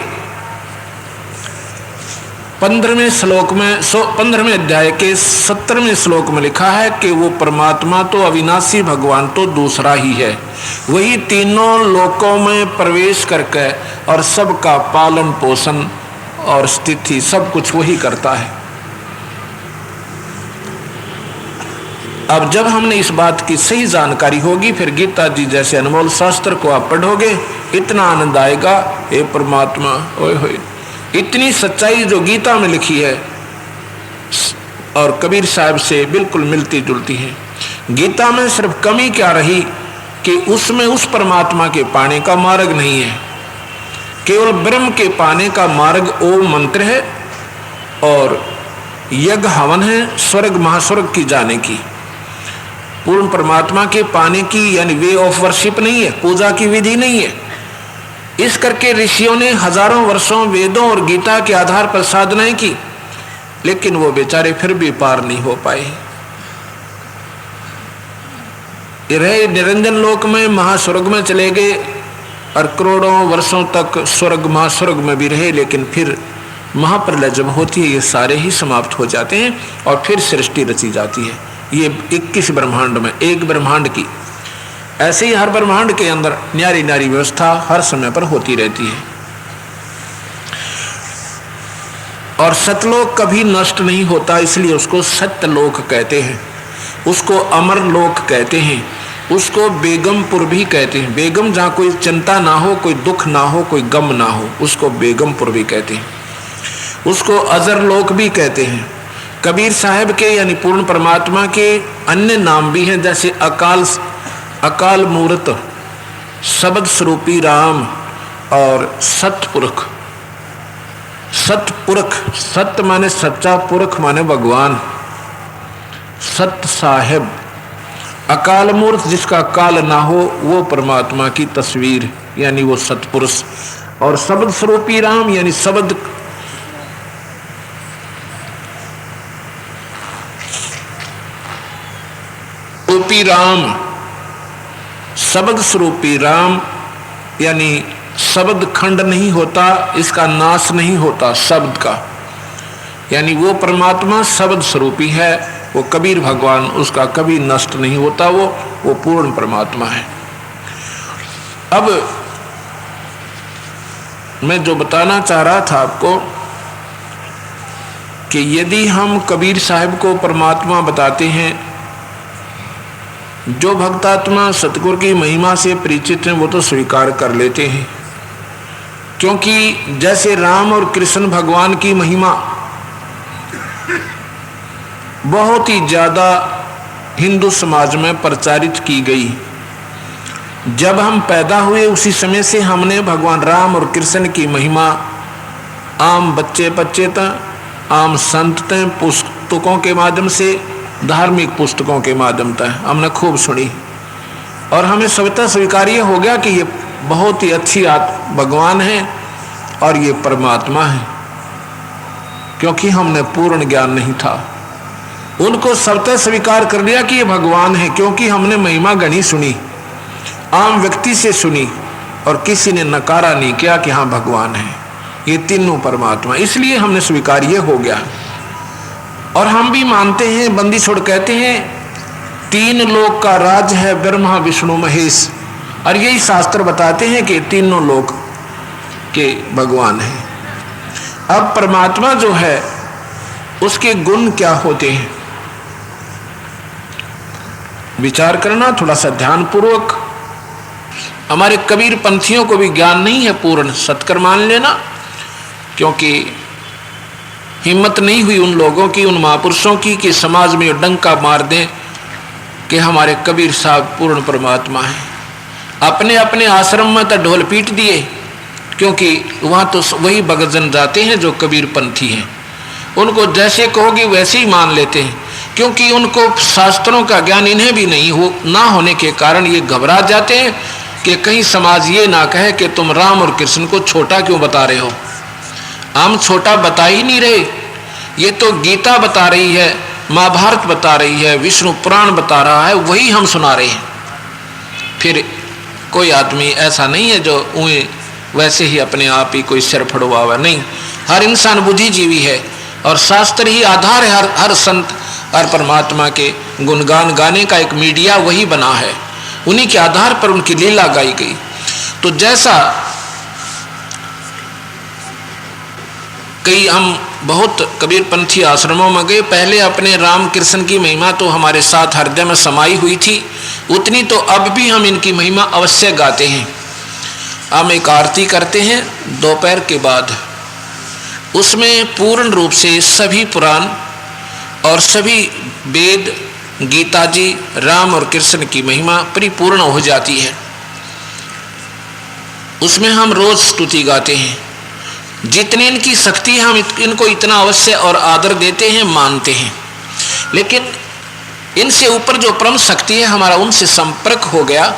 15वें श्लोक में 15वें अध्याय के 17वें श्लोक में लिखा है कि वो परमात्मा तो अविनाशी भगवान तो दूसरा ही है, वही तीनों लोकों में प्रवेश करके और सबका पालन पोषण और स्थिति सब कुछ वही करता है। अब जब हमने इस बात की सही जानकारी होगी, फिर गीता जी जैसे अनमोल शास्त्र को आप पढ़ोगे, इतना आनंद आएगा। हे परमात्मा, ओए होए, इतनी सच्चाई जो गीता में लिखी है और कबीर साहब से बिल्कुल मिलती जुलती है। गीता में सिर्फ कमी क्या रही कि उसमें उस परमात्मा के पाने का मार्ग नहीं है, केवल ब्रह्म के पाने का मार्ग ओम मंत्र है और यज्ञ हवन है, स्वर्ग महास्वर्ग की जाने की। पूर्ण परमात्मा के पाने की यानी वे ऑफ वर्शिप नहीं है, पूजा की विधि नहीं है। इस करके ऋषियों ने हजारों वर्षों वेदों और गीता के आधार पर साधनाएं की, लेकिन वो बेचारे फिर भी पार नहीं हो पाए। रहे निरंजन लोक में, महास्वर्ग में चले गए और करोड़ों वर्षों तक स्वर्ग महास्वर्ग में भी रहे, लेकिन फिर महाप्रलय जब होती है ये सारे ही समाप्त हो जाते हैं और फिर सृष्टि रची जाती है। ये 21 ब्रह्मांड में एक ब्रह्मांड की, ऐसे ही हर ब्रह्मांड के अंदर न्यारी न्यारी व्यवस्था हर समय पर होती रहती है। और सतलोक कभी नष्ट नहीं होता, इसलिए उसको सत्यलोक कहते हैं, उसको अमर लोक कहते हैं, उसको बेगमपुर भी कहते हैं। बेगम जहाँ कोई चिंता ना हो, कोई दुख ना हो, कोई गम ना हो, उसको बेगमपुर भी कहते हैं। उसको अजर लोक भी कहते हैं। कबीर साहब के यानी पूर्ण परमात्मा के अन्य नाम भी हैं, जैसे अकाल मूर्त, शब्द स्वरूपी राम और सतपुरख। सतपुरख, सत्य माने सच्चा, पुरख माने भगवान, सत्य साहेब। अकाल मूर्त जिसका काल ना हो वो परमात्मा की तस्वीर यानी वो सतपुरुष। और शब्द स्वरूपी राम यानी शब्द स्वरूपी राम, शब्द स्वरूपी राम यानी शब्द खंड नहीं होता, इसका नाश नहीं होता शब्द का, यानी वो परमात्मा शब्द स्वरूपी है। वो कबीर भगवान, उसका कभी नष्ट नहीं होता, वो पूर्ण परमात्मा है। अब मैं जो बताना चाह रहा था आपको कि यदि हम कबीर साहब को परमात्मा बताते हैं, जो भक्तात्मा सतगुरु की महिमा से परिचित हैं वो तो स्वीकार कर लेते हैं, क्योंकि जैसे राम और कृष्ण भगवान की महिमा बहुत ही ज्यादा हिंदू समाज में प्रचारित की गई। जब हम पैदा हुए उसी समय से हमने भगवान राम और कृष्ण की महिमा आम बच्चे आम संत पुस्तकों के माध्यम से, धार्मिक पुस्तकों के माध्यम से हमने खूब सुनी और हमें स्वतः स्वीकार्य हो गया कि ये बहुत ही अच्छी भगवान है और ये परमात्मा है, क्योंकि हमने पूर्ण ज्ञान नहीं था। उनको स्वतः स्वीकार कर लिया कि ये भगवान है, क्योंकि हमने महिमा गणी सुनी, आम व्यक्ति से सुनी और किसी ने नकारा नहीं किया कि हाँ भगवान है, ये तीनों परमात्मा, इसलिए हमने स्वीकार्य हो गया। और हम भी मानते हैं, बंदी छोड़ कहते हैं 3 लोक का राज है ब्रह्मा विष्णु महेश, और यही शास्त्र बताते हैं कि तीनों लोक के भगवान हैं। अब परमात्मा जो है उसके गुण क्या होते हैं, विचार करना थोड़ा सा ध्यान पूर्वक। हमारे कबीर पंथियों को भी ज्ञान नहीं है पूर्ण, सत्कर मान लेना, क्योंकि हिम्मत नहीं हुई उन लोगों की, उन महापुरुषों की कि समाज में डंका मार दें कि हमारे कबीर साहब पूर्ण परमात्मा है। अपने अपने आश्रम में तो ढोल पीट दिए, क्योंकि वहाँ तो वही भगतजन जाते हैं जो कबीर पंथी हैं, उनको जैसे कहोगे वैसे ही मान लेते हैं, क्योंकि उनको शास्त्रों का ज्ञान इन्हें भी नहीं हो ना होने के कारण ये घबरा जाते हैं कि कहीं समाज ये ना कहे कि तुम राम और कृष्ण को छोटा क्यों बता रहे हो। हम छोटा बता ही नहीं रहे, ये तो गीता बता रही है, महाभारत बता रही है, विष्णु पुराण बता रहा है, वही हम सुना रहे हैं। फिर कोई आदमी ऐसा नहीं है जो उन्हें वैसे ही अपने आप ही कोई सिर फड़वा हुआ, नहीं, हर इंसान बुद्धिजीवी है और शास्त्र ही आधार है। हर संत हर परमात्मा के गुणगान गाने का एक मीडिया वही बना है, उन्हीं के आधार पर उनकी लीला गाई गई। तो जैसा कई हम बहुत कबीरपंथी आश्रमों में गए, पहले अपने राम कृष्ण की महिमा तो हमारे साथ हृदय में समाई हुई थी, उतनी तो अब भी हम इनकी महिमा अवश्य गाते हैं। हम एक आरती करते हैं दोपहर के बाद, उसमें पूर्ण रूप से सभी पुराण और सभी वेद, गीता जी, राम और कृष्ण की महिमा परिपूर्ण हो जाती है। उसमें हम रोज स्तुति गाते हैं, जितनी इनकी शक्ति है हम इनको इतना अवश्य और आदर देते हैं, मानते हैं। लेकिन इनसे ऊपर जो परम शक्ति है, हमारा उनसे संपर्क हो गया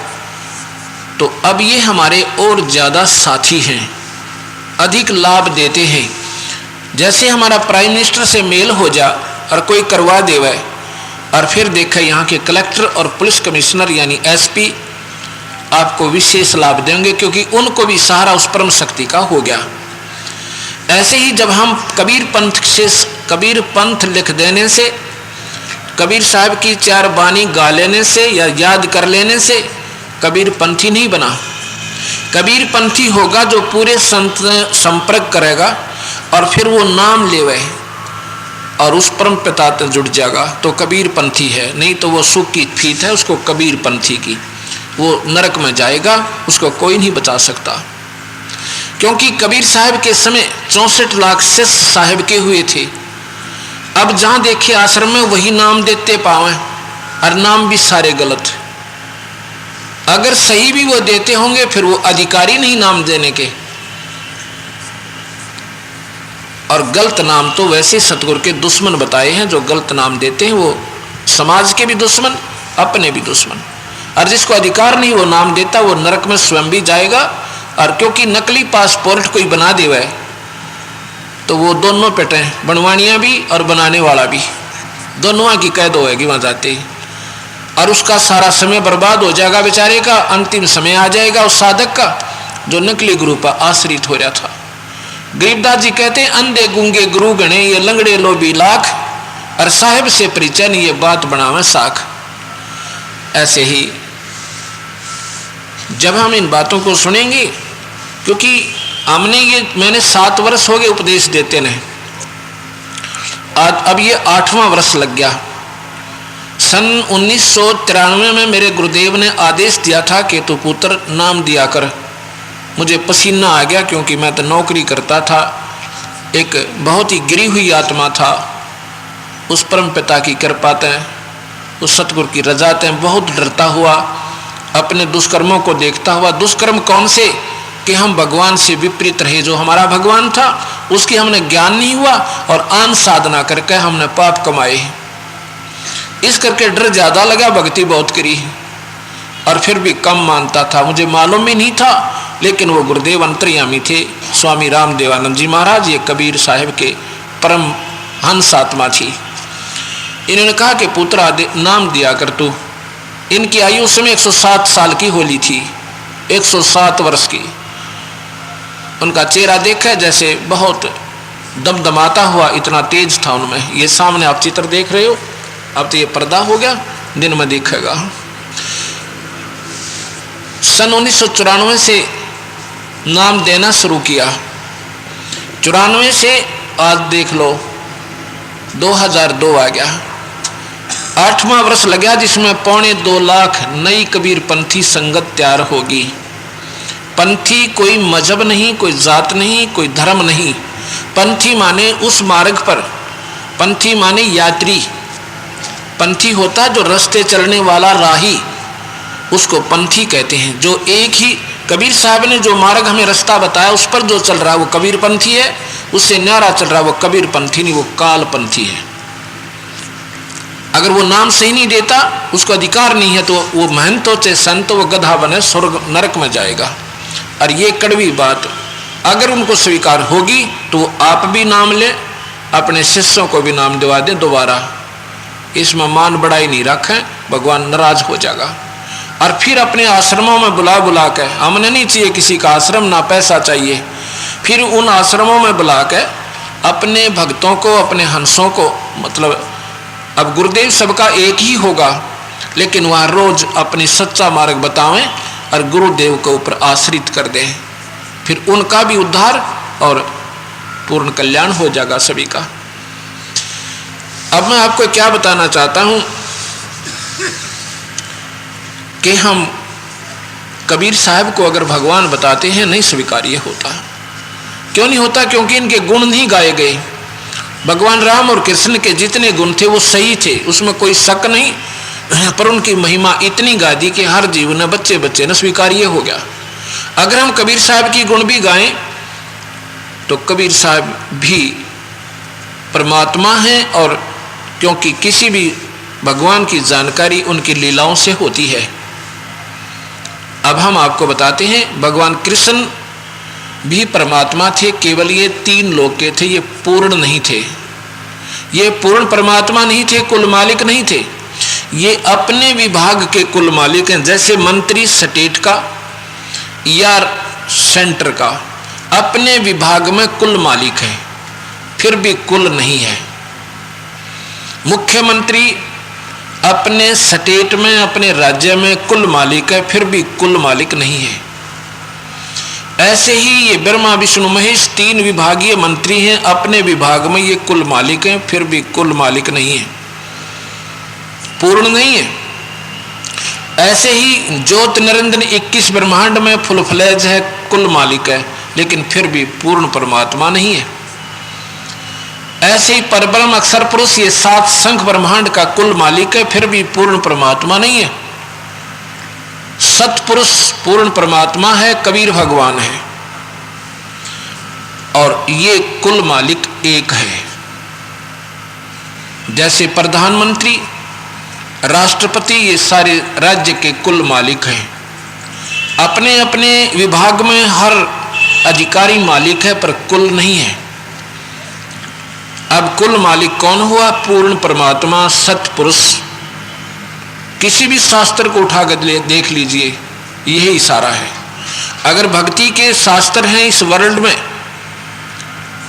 तो अब ये हमारे और ज़्यादा साथी हैं, अधिक लाभ देते हैं। जैसे हमारा प्राइम मिनिस्टर से मेल हो जा और कोई करवा देवे, और फिर देखा यहाँ के कलेक्टर और पुलिस कमिश्नर यानी एसपी आपको विशेष लाभ देंगे, क्योंकि उनको भी सहारा उस परम शक्ति का हो गया। ऐसे ही जब हम कबीर पंथ लिख देने से, कबीर साहब की 4 बानी गा लेने से या याद कर लेने से कबीर पंथी नहीं बना। कबीर पंथी होगा जो पूरे संत संपर्क करेगा और फिर वो नाम लेवे और उस परम पिता से जुड़ जाएगा, तो कबीर पंथी है। नहीं तो वो सुख की फीत है उसको कबीर पंथी की, वो नरक में जाएगा, उसको कोई नहीं बचा सकता। क्योंकि कबीर साहब के समय 64 लाख शिष्य साहब के हुए थे। अब जहां देखे आश्रम में वही नाम देते पावे, और नाम भी सारे गलत। अगर सही भी वो देते होंगे फिर वो अधिकारी नहीं नाम देने के। और गलत नाम तो वैसे सतगुरु के दुश्मन बताए हैं, जो गलत नाम देते हैं वो समाज के भी दुश्मन, अपने भी दुश्मन। और जिसको अधिकार नहीं वो नाम देता, वो नरक में स्वयं भी जाएगा। और क्योंकि नकली पासपोर्ट कोई बना देवे तो वो दोनों पेटे, बनवानिया भी और बनाने वाला भी, दोनों की कैद होएगी वहां जाते ही, और उसका सारा समय बर्बाद हो जाएगा बेचारे का। अंतिम समय आ जाएगा उस साधक का जो नकली गुरु पर आश्रित हो रहा था। गरीबदास जी कहते हैं, अंधे गूंगे गुरु गणे ये लंगड़े लोभी लाख, और साहिब से परिचय ये बात बनावे साख। ऐसे ही जब हम इन बातों को सुनेंगे, क्योंकि हमने मैंने 7 वर्ष हो गए उपदेश देते ने, अब ये 8वां वर्ष लग गया। सन 1993 में मेरे गुरुदेव ने आदेश दिया था कि तू पुत्र नाम दिया कर। मुझे पसीना आ गया, क्योंकि मैं तो नौकरी करता था, एक बहुत ही गिरी हुई आत्मा था। उस परम पिता की कृपा तय, उस सतगुरु की रजा तय बहुत डरता हुआ, अपने दुष्कर्मों को देखता हुआ। दुष्कर्म कौन से कि हम भगवान से विपरीत रहे। जो हमारा भगवान था उसकी हमने ज्ञान नहीं हुआ, और आन साधना करके हमने पाप कमाए। इस करके डर ज्यादा लगा, भक्ति बहुत करी, और फिर भी कम मानता था। मुझे मालूम भी नहीं था, लेकिन वो गुरुदेव अंतर्यामी थे, स्वामी रामदेवानंद जी महाराज, ये कबीर साहब के परम हंस आत्मा थी। इन्होंने कहा कि पुत्र नाम दिया कर तू। इनकी आयु उस समय 107 साल की होली थी, 107 वर्ष की। उनका चेहरा देखा जैसे बहुत दमदमाता हुआ, इतना तेज था उनमें। ये सामने आप चित्र देख रहे हो, अब तो ये पर्दा हो गया, दिन में दिखेगा। सन 1994 से नाम देना शुरू किया। 94 से आज देख लो 2002 आ गया, 8वां वर्ष लगा, जिसमें 2.25 लाख नई कबीर पंथी संगत तैयार होगी। पंथी कोई मजहब नहीं, कोई जात नहीं, कोई धर्म नहीं। पंथी माने उस मार्ग पर, पंथी माने यात्री। पंथी होता जो रास्ते चलने वाला राही, उसको पंथी कहते हैं। जो एक ही कबीर साहब ने जो मार्ग हमें रास्ता बताया उस पर जो चल रहा है वो कबीर पंथी है, उससे न्यारा चल रहा है वो कबीर पंथी नहीं, वो काल पंथी है। अगर वो नाम सही नहीं देता, उसको अधिकार नहीं है, तो वो महंत हो चाहे संत, वो गधा बने स्वर्ग नरक में जाएगा। और ये कड़वी बात अगर उनको स्वीकार होगी तो वो आप भी नाम ले, अपने शिष्यों को भी नाम दिवा दें दोबारा। इसमें मान बढ़ाई नहीं रखें, भगवान नाराज हो जाएगा। और फिर अपने आश्रमों में बुला बुला के, हमने नहीं चाहिए किसी का आश्रम, ना पैसा चाहिए, फिर उन आश्रमों में बुला के अपने भक्तों को, अपने हंसों को, मतलब अब गुरुदेव सबका एक ही होगा, लेकिन वह रोज अपनी सच्चा मार्ग बतावें और गुरुदेव के ऊपर आश्रित कर दें, फिर उनका भी उद्धार और पूर्ण कल्याण हो जाएगा सभी का। अब मैं आपको क्या बताना चाहता हूं कि हम कबीर साहब को अगर भगवान बताते हैं नहीं स्वीकार्य होता। क्यों नहीं होता? क्योंकि इनके गुण नहीं गाए गए। भगवान राम और कृष्ण के जितने गुण थे वो सही थे, उसमें कोई शक नहीं, पर उनकी महिमा इतनी गा दी कि हर जीव ने, बच्चे बच्चे ने स्वीकार्य हो गया। अगर हम कबीर साहब की गुण भी गाएं तो कबीर साहब भी परमात्मा हैं, और क्योंकि किसी भी भगवान की जानकारी उनकी लीलाओं से होती है। अब हम आपको बताते हैं, भगवान कृष्ण भी परमात्मा थे, केवल ये 3 लोक के थे, ये पूर्ण नहीं थे, ये पूर्ण परमात्मा नहीं थे, कुल मालिक नहीं थे, ये अपने विभाग के कुल मालिक हैं। जैसे मंत्री स्टेट का या सेंटर का अपने विभाग में कुल मालिक है, फिर भी कुल नहीं है। मुख्यमंत्री अपने स्टेट में, अपने राज्य में कुल मालिक है, फिर भी कुल मालिक नहीं है। ऐसे ही ये ब्रह्मा विष्णु महेश 3 विभागीय मंत्री हैं, अपने विभाग में ये कुल मालिक हैं, फिर भी कुल मालिक नहीं है, पूर्ण नहीं है। ऐसे ही ज्योत निरंजन 21 ब्रह्मांड में फुल फ्लैज है, कुल मालिक है, लेकिन फिर भी पूर्ण परमात्मा नहीं है। ऐसे ही परब्रह्म अक्षर पुरुष ये 7 संख ब्रह्मांड का कुल मालिक है, फिर भी पूर्ण परमात्मा नहीं है। सतपुरुष पूर्ण परमात्मा है, कबीर भगवान है, और ये कुल मालिक एक है। जैसे प्रधानमंत्री, राष्ट्रपति, ये सारे राज्य के कुल मालिक हैं। अपने अपने विभाग में हर अधिकारी मालिक है, पर कुल नहीं है। अब कुल मालिक कौन हुआ? पूर्ण परमात्मा, सतपुरुष। किसी भी शास्त्र को उठाकर देख लीजिए, यही इशारा है। अगर भक्ति के शास्त्र हैं इस वर्ल्ड में,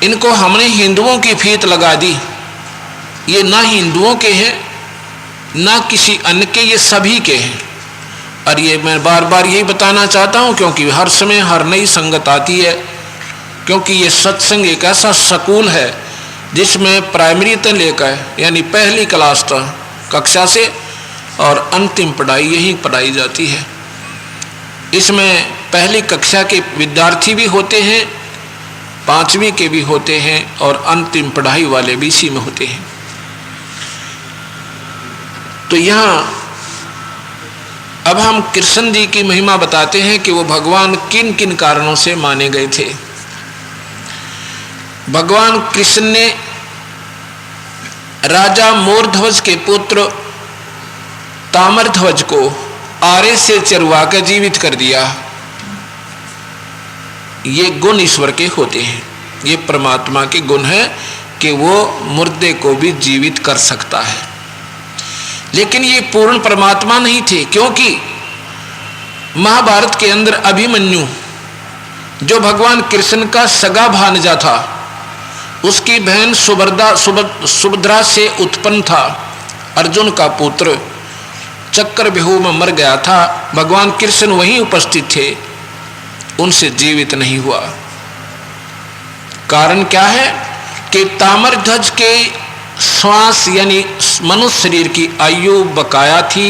इनको हमने हिंदुओं की फीत लगा दी, ये ना हिंदुओं के हैं ना किसी अन्य के, ये सभी के हैं। और ये मैं बार बार यही बताना चाहता हूँ, क्योंकि हर समय हर नई संगत आती है, क्योंकि ये सत्संग एक ऐसा स्कूल है जिसमें प्राइमरी से लेकर यानी पहली क्लास तक कक्षा से और अंतिम पढ़ाई यही पढ़ाई जाती है। इसमें पहली कक्षा के विद्यार्थी भी होते हैं, 5वीं के भी होते हैं, और अंतिम पढ़ाई वाले भी इसी में होते हैं। तो यहाँ अब हम कृष्ण जी की महिमा बताते हैं कि वो भगवान किन किन कारणों से माने गए थे। भगवान कृष्ण ने राजा मोरध्वज के पुत्र ताम्रध्वज को आरे से चरवा कर जीवित कर दिया। ये गुण ईश्वर के होते हैं, ये परमात्मा के गुण है कि वो मुर्दे को भी जीवित कर सकता है। लेकिन ये पूर्ण परमात्मा नहीं थे, क्योंकि महाभारत के अंदर अभिमन्यु जो भगवान कृष्ण का सगा भांजा था, उसकी बहन सुभद्रा से उत्पन्न था। अर्जुन का पुत्र चक्रव्यूह में मर गया था, भगवान कृष्ण वहीं उपस्थित थे, उनसे जीवित नहीं हुआ। कारण क्या है कि ताम्रध्वज के श्वास यानी मनुष्य शरीर की आयु बकाया थी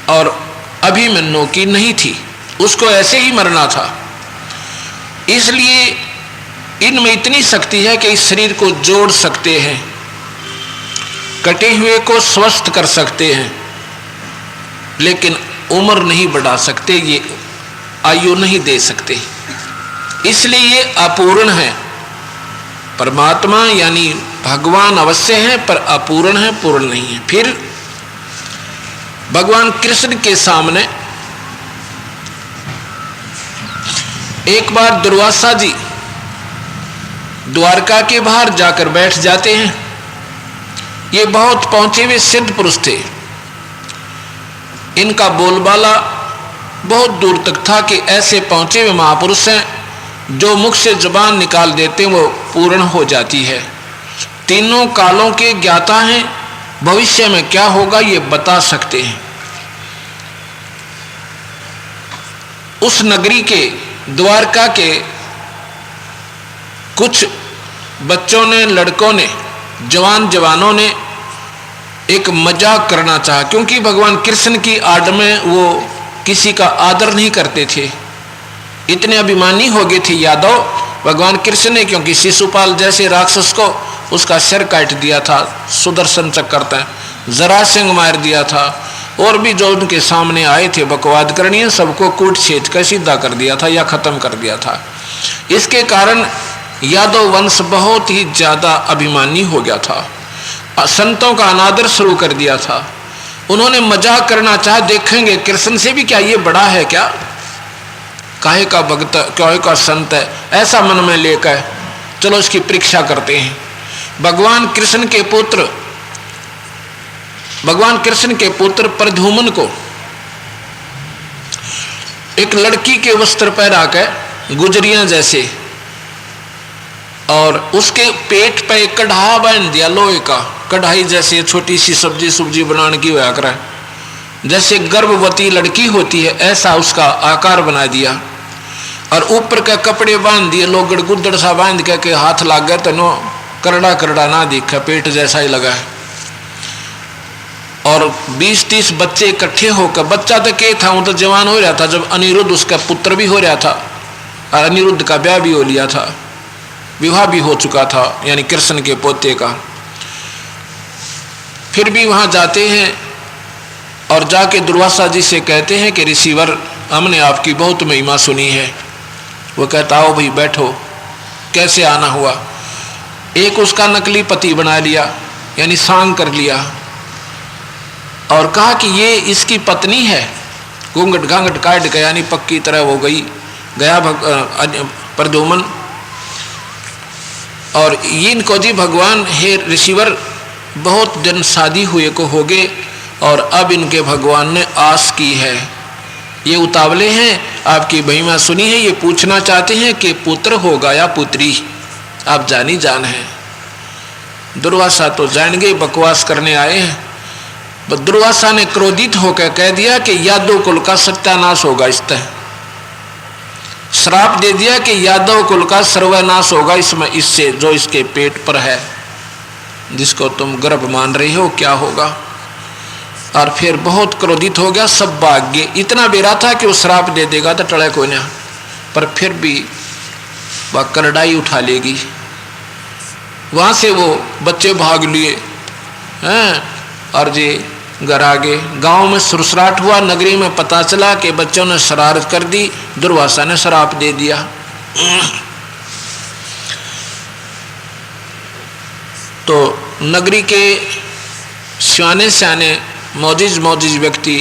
और अभिमन्यु की नहीं थी, उसको ऐसे ही मरना था। इसलिए इनमें इतनी शक्ति है कि इस शरीर को जोड़ सकते हैं, कटे हुए को स्वस्थ कर सकते हैं, लेकिन उम्र नहीं बढ़ा सकते, ये आयु नहीं दे सकते। इसलिए ये अपूर्ण है। परमात्मा यानी भगवान अवश्य है, पर अपूर्ण है, पूर्ण नहीं है। फिर भगवान कृष्ण के सामने एक बार दुर्वासा जी द्वारका के बाहर जाकर बैठ जाते हैं। ये बहुत पहुंचे हुए सिद्ध पुरुष थे, इनका बोलबाला बहुत दूर तक था कि ऐसे पहुंचे हुए महापुरुष हैं जो मुख से जुबान निकाल देते हैं वो पूर्ण हो जाती है। तीनों कालों के ज्ञाता हैं, भविष्य में क्या होगा ये बता सकते हैं। उस नगरी के द्वारका के कुछ बच्चों ने, लड़कों ने, जवानों ने एक मजाक करना चाहा, क्योंकि भगवान कृष्ण की आड़ में वो किसी का आदर नहीं करते थे। इतने अभिमानी हो गए थे यादव भगवान कृष्ण ने, क्योंकि शिशुपाल जैसे राक्षस को उसका सिर काट दिया था, सुदर्शन चक्र तक जरासंध मार दिया था, और भी जो उनके सामने आए थे बकवाद करनी, सबको कूट छेद कर सीधा कर दिया था या खत्म कर दिया था। इसके कारण यादव वंश बहुत ही ज्यादा अभिमानी हो गया था, संतों का अनादर शुरू कर दिया था। उन्होंने मजाक करना चाहा, देखेंगे कृष्ण से भी क्या ये बड़ा है क्या, काहे का भक्त, काहे का संत है, ऐसा मन में लेकर चलो इसकी परीक्षा करते हैं। भगवान कृष्ण के पुत्र प्रद्युम्न को एक लड़की के वस्त्र पहरा कर गुजरियां जैसे, और उसके पेट पे एक कढ़ा बांध दिया लोहे का, कढ़ाई जैसे छोटी सी सब्जी बनाने की होया करे, जैसे गर्भवती लड़की होती है ऐसा उसका आकार बना दिया, और ऊपर के कपड़े बांध दिए, लोग गुद्दड़ सा बांध के हाथ लाग गए तो नो करड़ा करड़ा ना दिखा, पेट जैसा ही लगा है। और 20-30 बच्चे इकट्ठे होकर, बच्चा तो क्या था, वो तो जवान हो रहा था जब अनिरुद्ध उसका पुत्र भी हो रहा था, और अनिरुद्ध का ब्याह भी हो लिया था, विवाह भी हो चुका था, यानी कृष्ण के पोते का। फिर भी वहां जाते हैं और जाके दुर्वासा जी से कहते हैं कि ऋषिवर, हमने आपकी बहुत महिमा सुनी है। वो कहता आओ भाई बैठो, कैसे आना हुआ। एक उसका नकली पति बना लिया, यानी सांग कर लिया, और कहा कि ये इसकी पत्नी है। घूंघट घांघट काट के यानी पक्की तरह हो गया प्रद्युम्न, और ये इनको जी भगवान हे ऋषिवर बहुत दिन शादी हुए को हो गए, और अब इनके भगवान ने आस की है, ये उतावले हैं, आपकी महिमा सुनी है, ये पूछना चाहते हैं कि पुत्र होगा या पुत्री, आप जानी जान है। दुर्वासा तो जान गए बकवास करने आए हैं। दुर्वासा ने क्रोधित होकर कह दिया कि यादव कुल का सत्यानाश होगा, इस तरह श्राप दे दिया कि यादव कुल का सर्वनाश होगा इसमें, इससे जो इसके पेट पर है, जिसको तुम गर्भ मान रही हो, क्या होगा। और फिर बहुत क्रोधित हो गया, सब भाग गए। इतना बेरा था कि वो श्राप दे देगा तो टड़े कोई ना, पर फिर भी वह करड़ाई उठा लेगी। वहां से वो बच्चे भाग लिए हैं, और जी घर आ गए। गांव में सुरसराट हुआ, नगरी में पता चला कि बच्चों ने शरारत कर दी, दुर्वासा ने श्राप दे दिया। तो नगरी के सियाने सियाने मौजिज व्यक्ति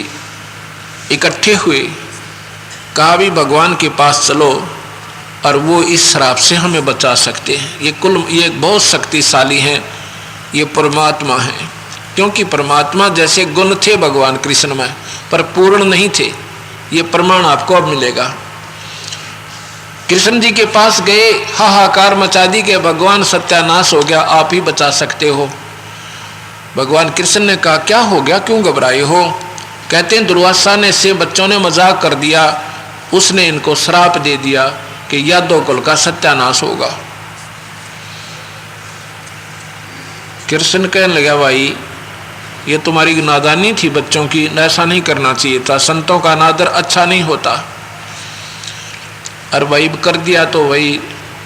इकट्ठे हुए, कहा भी भगवान के पास चलो और वो इस श्राप से हमें बचा सकते हैं। ये बहुत शक्तिशाली हैं, ये परमात्मा है। क्योंकि परमात्मा जैसे गुण थे भगवान कृष्ण में, पर पूर्ण नहीं थे, ये प्रमाण आपको अब मिलेगा। कृष्ण जी के पास गए, हाहाकार मचा दी कि भगवान सत्यानाश हो गया, आप ही बचा सकते हो। भगवान कृष्ण ने कहा क्या हो गया, क्यों घबराए हो। कहते हैं दुर्वासा ने से बच्चों ने मजाक कर दिया, उसने इनको श्राप दे दिया कि यादव कुल का सत्यानाश होगा। कृष्ण कहने लगा भाई ये तुम्हारी नादानी थी बच्चों की, ऐसा नहीं करना चाहिए था, संतों का अनादर अच्छा नहीं होता। और भाई कर दिया तो वही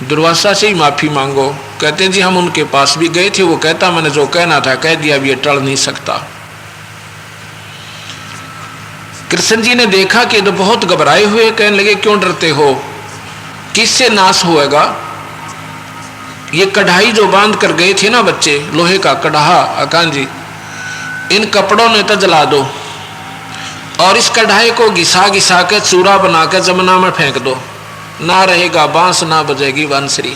दुर्वासा से ही माफी मांगो। कहते हैं जी हम उनके पास भी गए थे, वो कहता मैंने जो कहना था कह दिया, अब ये टल नहीं सकता। कृष्ण जी ने देखा कि तो बहुत घबराए हुए, कहने लगे क्यों डरते हो, किससे नाश होएगा। ये कढ़ाई जो बांध कर गए थे ना बच्चे, लोहे का कढ़ा, अकान जी इन कपड़ों ने तो जला दो, और इस कढ़ाई को घिसा घिसा के चूरा बना के जमुना में फेंक दो, ना रहेगा बांस ना बजेगी बांसुरी।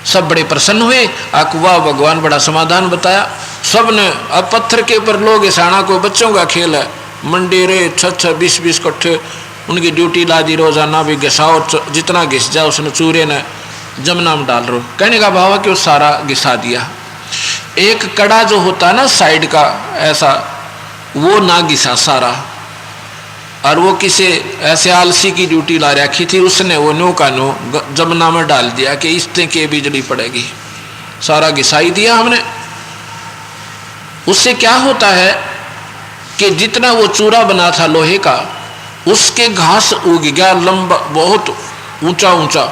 सब बड़े प्रसन्न हुए, अकवा भगवान बड़ा समाधान बताया। सब ने अब पत्थर के ऊपर लोग घिसाना कोई बच्चों का खेल है, मंडेरे 6-20 कट्ठे उनकी ड्यूटी ला दी, रोजाना भी घिसाओ, जितना घिस जाओ उसने चूरे ने जमुना में डाल रो। कहने का भाव है कि वो सारा घिसा दिया। एक कड़ा जो होता है ना साइड का ऐसा, वो ना घिसा सारा, और वो किसी ऐसे आलसी की ड्यूटी ला रखी थी, उसने वो नो का नो जमुना में डाल दिया कि इससे के बिजली पड़ेगी, सारा घिसाई दिया हमने। उससे क्या होता है कि जितना वो चूरा बना था लोहे का, उसके घास उग गया लंबा, बहुत ऊंचा ऊंचा,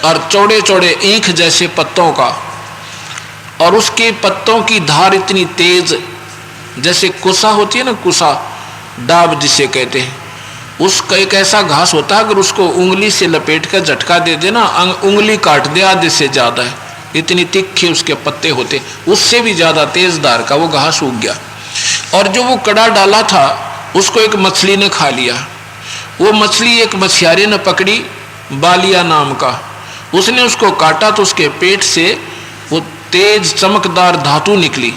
और चौड़े चौड़े ईंख जैसे पत्तों का, और उसके पत्तों की धार इतनी तेज, जैसे कुसा होती है ना, कुसा डाब जिसे कहते हैं, उसका एक ऐसा घास होता है, अगर उसको उंगली से लपेट कर झटका दे देना, उंगली काट दे आधे से ज्यादा है, इतनी तिखे उसके पत्ते होते, उससे भी ज्यादा तेज धार का वो घास उग गया। और जो वो कड़ा डाला था उसको एक मछली ने खा लिया। वो मछली एक मछियारे ने पकड़ी, बालिया नाम का। उसने उसको काटा तो उसके पेट से वो तेज चमकदार धातु निकली।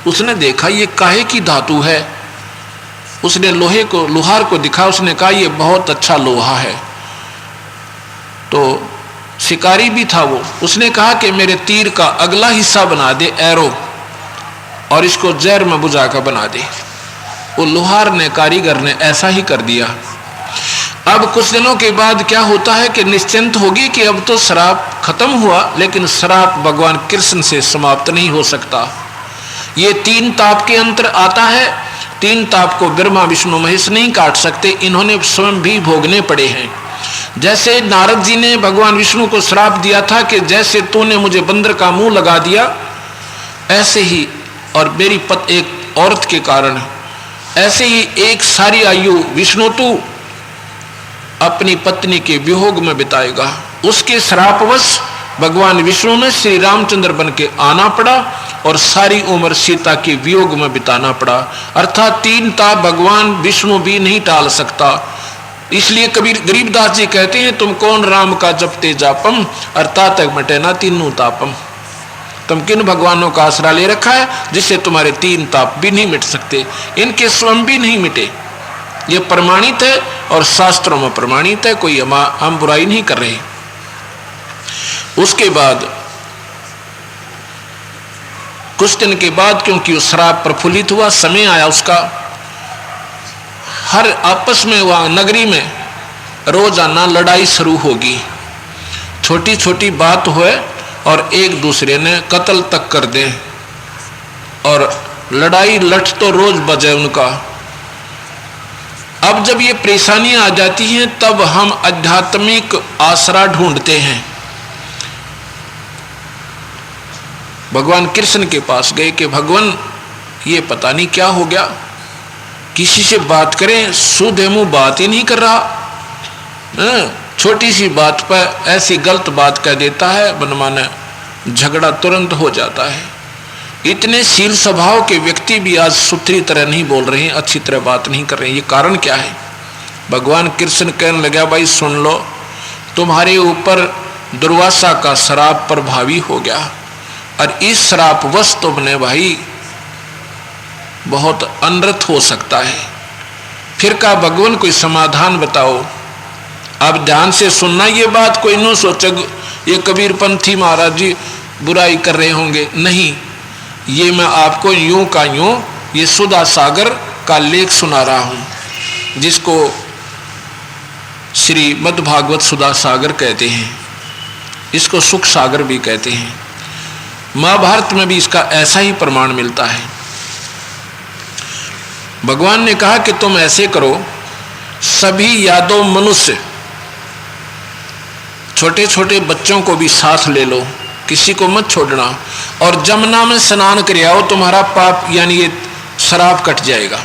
उसने देखा ये काहे की धातु है। उसने लोहार को दिखा। उसने कहा ये बहुत अच्छा लोहा है। तो शिकारी भी था वो। उसने कहा कि मेरे तीर का अगला हिस्सा बना दे एरो, और इसको जहर में बुझा कर बना दे। वो लोहार ने, कारीगर ने ऐसा ही कर दिया। अब कुछ दिनों के बाद क्या होता है कि निश्चिंत होगी कि अब तो श्राप खत्म हुआ, लेकिन श्राप भगवान कृष्ण से समाप्त नहीं हो सकता। ये 3 ताप के अंतर आता है। 3 ताप को ब्रह्मा विष्णु महेश नहीं काट सकते, इन्होंने स्वयं भी भोगने पड़े हैं। जैसे नारद जी ने भगवान विष्णु को श्राप दिया था कि जैसे तूने मुझे बंदर का मुंह लगा दिया, ऐसे ही, और मेरी एक औरत के कारण, ऐसे ही एक सारी आयु विष्णु तू अपनी पत्नी के वियोग में बिताएगा। उसके श्रापवश भगवान विष्णु ने श्री रामचंद्र बन के आना पड़ा और सारी उम्र सीता के वियोग में बिताना पड़ा। अर्थात 3 ताप भगवान विष्णु भी नहीं टाल सकता। इसलिए कबीर गरीबदास जी कहते हैं, तुम कौन राम का जपते जापम, अर्थात मटे ना 3 तापम। तुम किन भगवानों का आसरा ले रखा है जिससे तुम्हारे 3 ताप भी नहीं मिट सकते, इनके स्वयं भी नहीं मिटे। ये प्रमाणित है और शास्त्रों में प्रमाणित है, कोई हम बुराई नहीं कर रहे। उसके बाद कुछ दिन के बाद, क्योंकि उस श्राप प्रफुल्लित हुआ, समय आया उसका, हर आपस में वहां नगरी में रोजाना लड़ाई शुरू होगी। छोटी छोटी बात हुए और एक दूसरे ने कत्ल तक कर दे, और लड़ाई लठ तो रोज बजे उनका। अब जब ये परेशानियां आ जाती हैं तब हम आध्यात्मिक आसरा ढूंढते हैं। भगवान कृष्ण के पास गए कि भगवान ये पता नहीं क्या हो गया, किसी से बात करें सुध मुंह बात ही नहीं कर रहा, छोटी सी बात पर ऐसी गलत बात कह देता है, मनमाना झगड़ा तुरंत हो जाता है। इतने शील स्वभाव के व्यक्ति भी आज सुथरी तरह नहीं बोल रहे हैं, अच्छी तरह बात नहीं कर रहे हैं। ये कारण क्या है? भगवान कृष्ण कहने लगा, भाई सुन लो, तुम्हारे ऊपर दुर्वासा का श्राप प्रभावी हो गया, और इस श्रापवश तुमने भाई बहुत अनर्थ हो सकता है। फिर कहा, भगवान कोई समाधान बताओ। आप ध्यान से सुनना ये बात, कोई न सोचे ये कबीर पंथी महाराज जी बुराई कर रहे होंगे, नहीं। ये मैं आपको यूं का यूं ये सुधा सागर का लेख सुना रहा हूं, जिसको श्री मद्भागवत सुधा सागर कहते हैं, इसको सुख सागर भी कहते हैं। महाभारत में भी इसका ऐसा ही प्रमाण मिलता है। भगवान ने कहा कि तुम ऐसे करो, सभी यादव मनुष्य, छोटे छोटे बच्चों को भी साथ ले लो, किसी को मत छोड़ना, और जमुना में स्नान कर आओ, तुम्हारा पाप यानी ये श्राप कट जाएगा।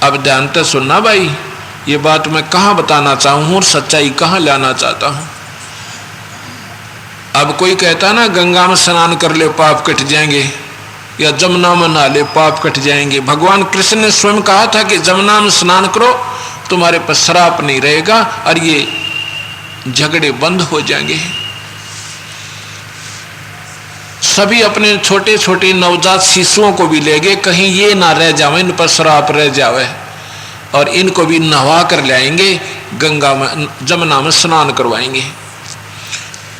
अब ध्यान से सुनना भाई, ये बात मैं कहाँ बताना चाहूँ और सच्चाई कहाँ लाना चाहता हूँ। अब कोई कहता ना गंगा में स्नान कर ले पाप कट जाएंगे, या जमुना में नहा ले पाप कट जाएंगे। भगवान कृष्ण ने स्वयं कहा था कि जमुना में स्नान करो, तुम्हारे पर श्राप नहीं रहेगा और ये झगड़े बंद हो जाएंगे। सभी अपने छोटे छोटे नवजात शिशुओं को भी ले गए, कहीं ये ना रह जावे, इन पर श्राप रह जावे, और इनको भी नहवा कर लाएंगे, गंगा में जमुना में स्नान करवाएंगे।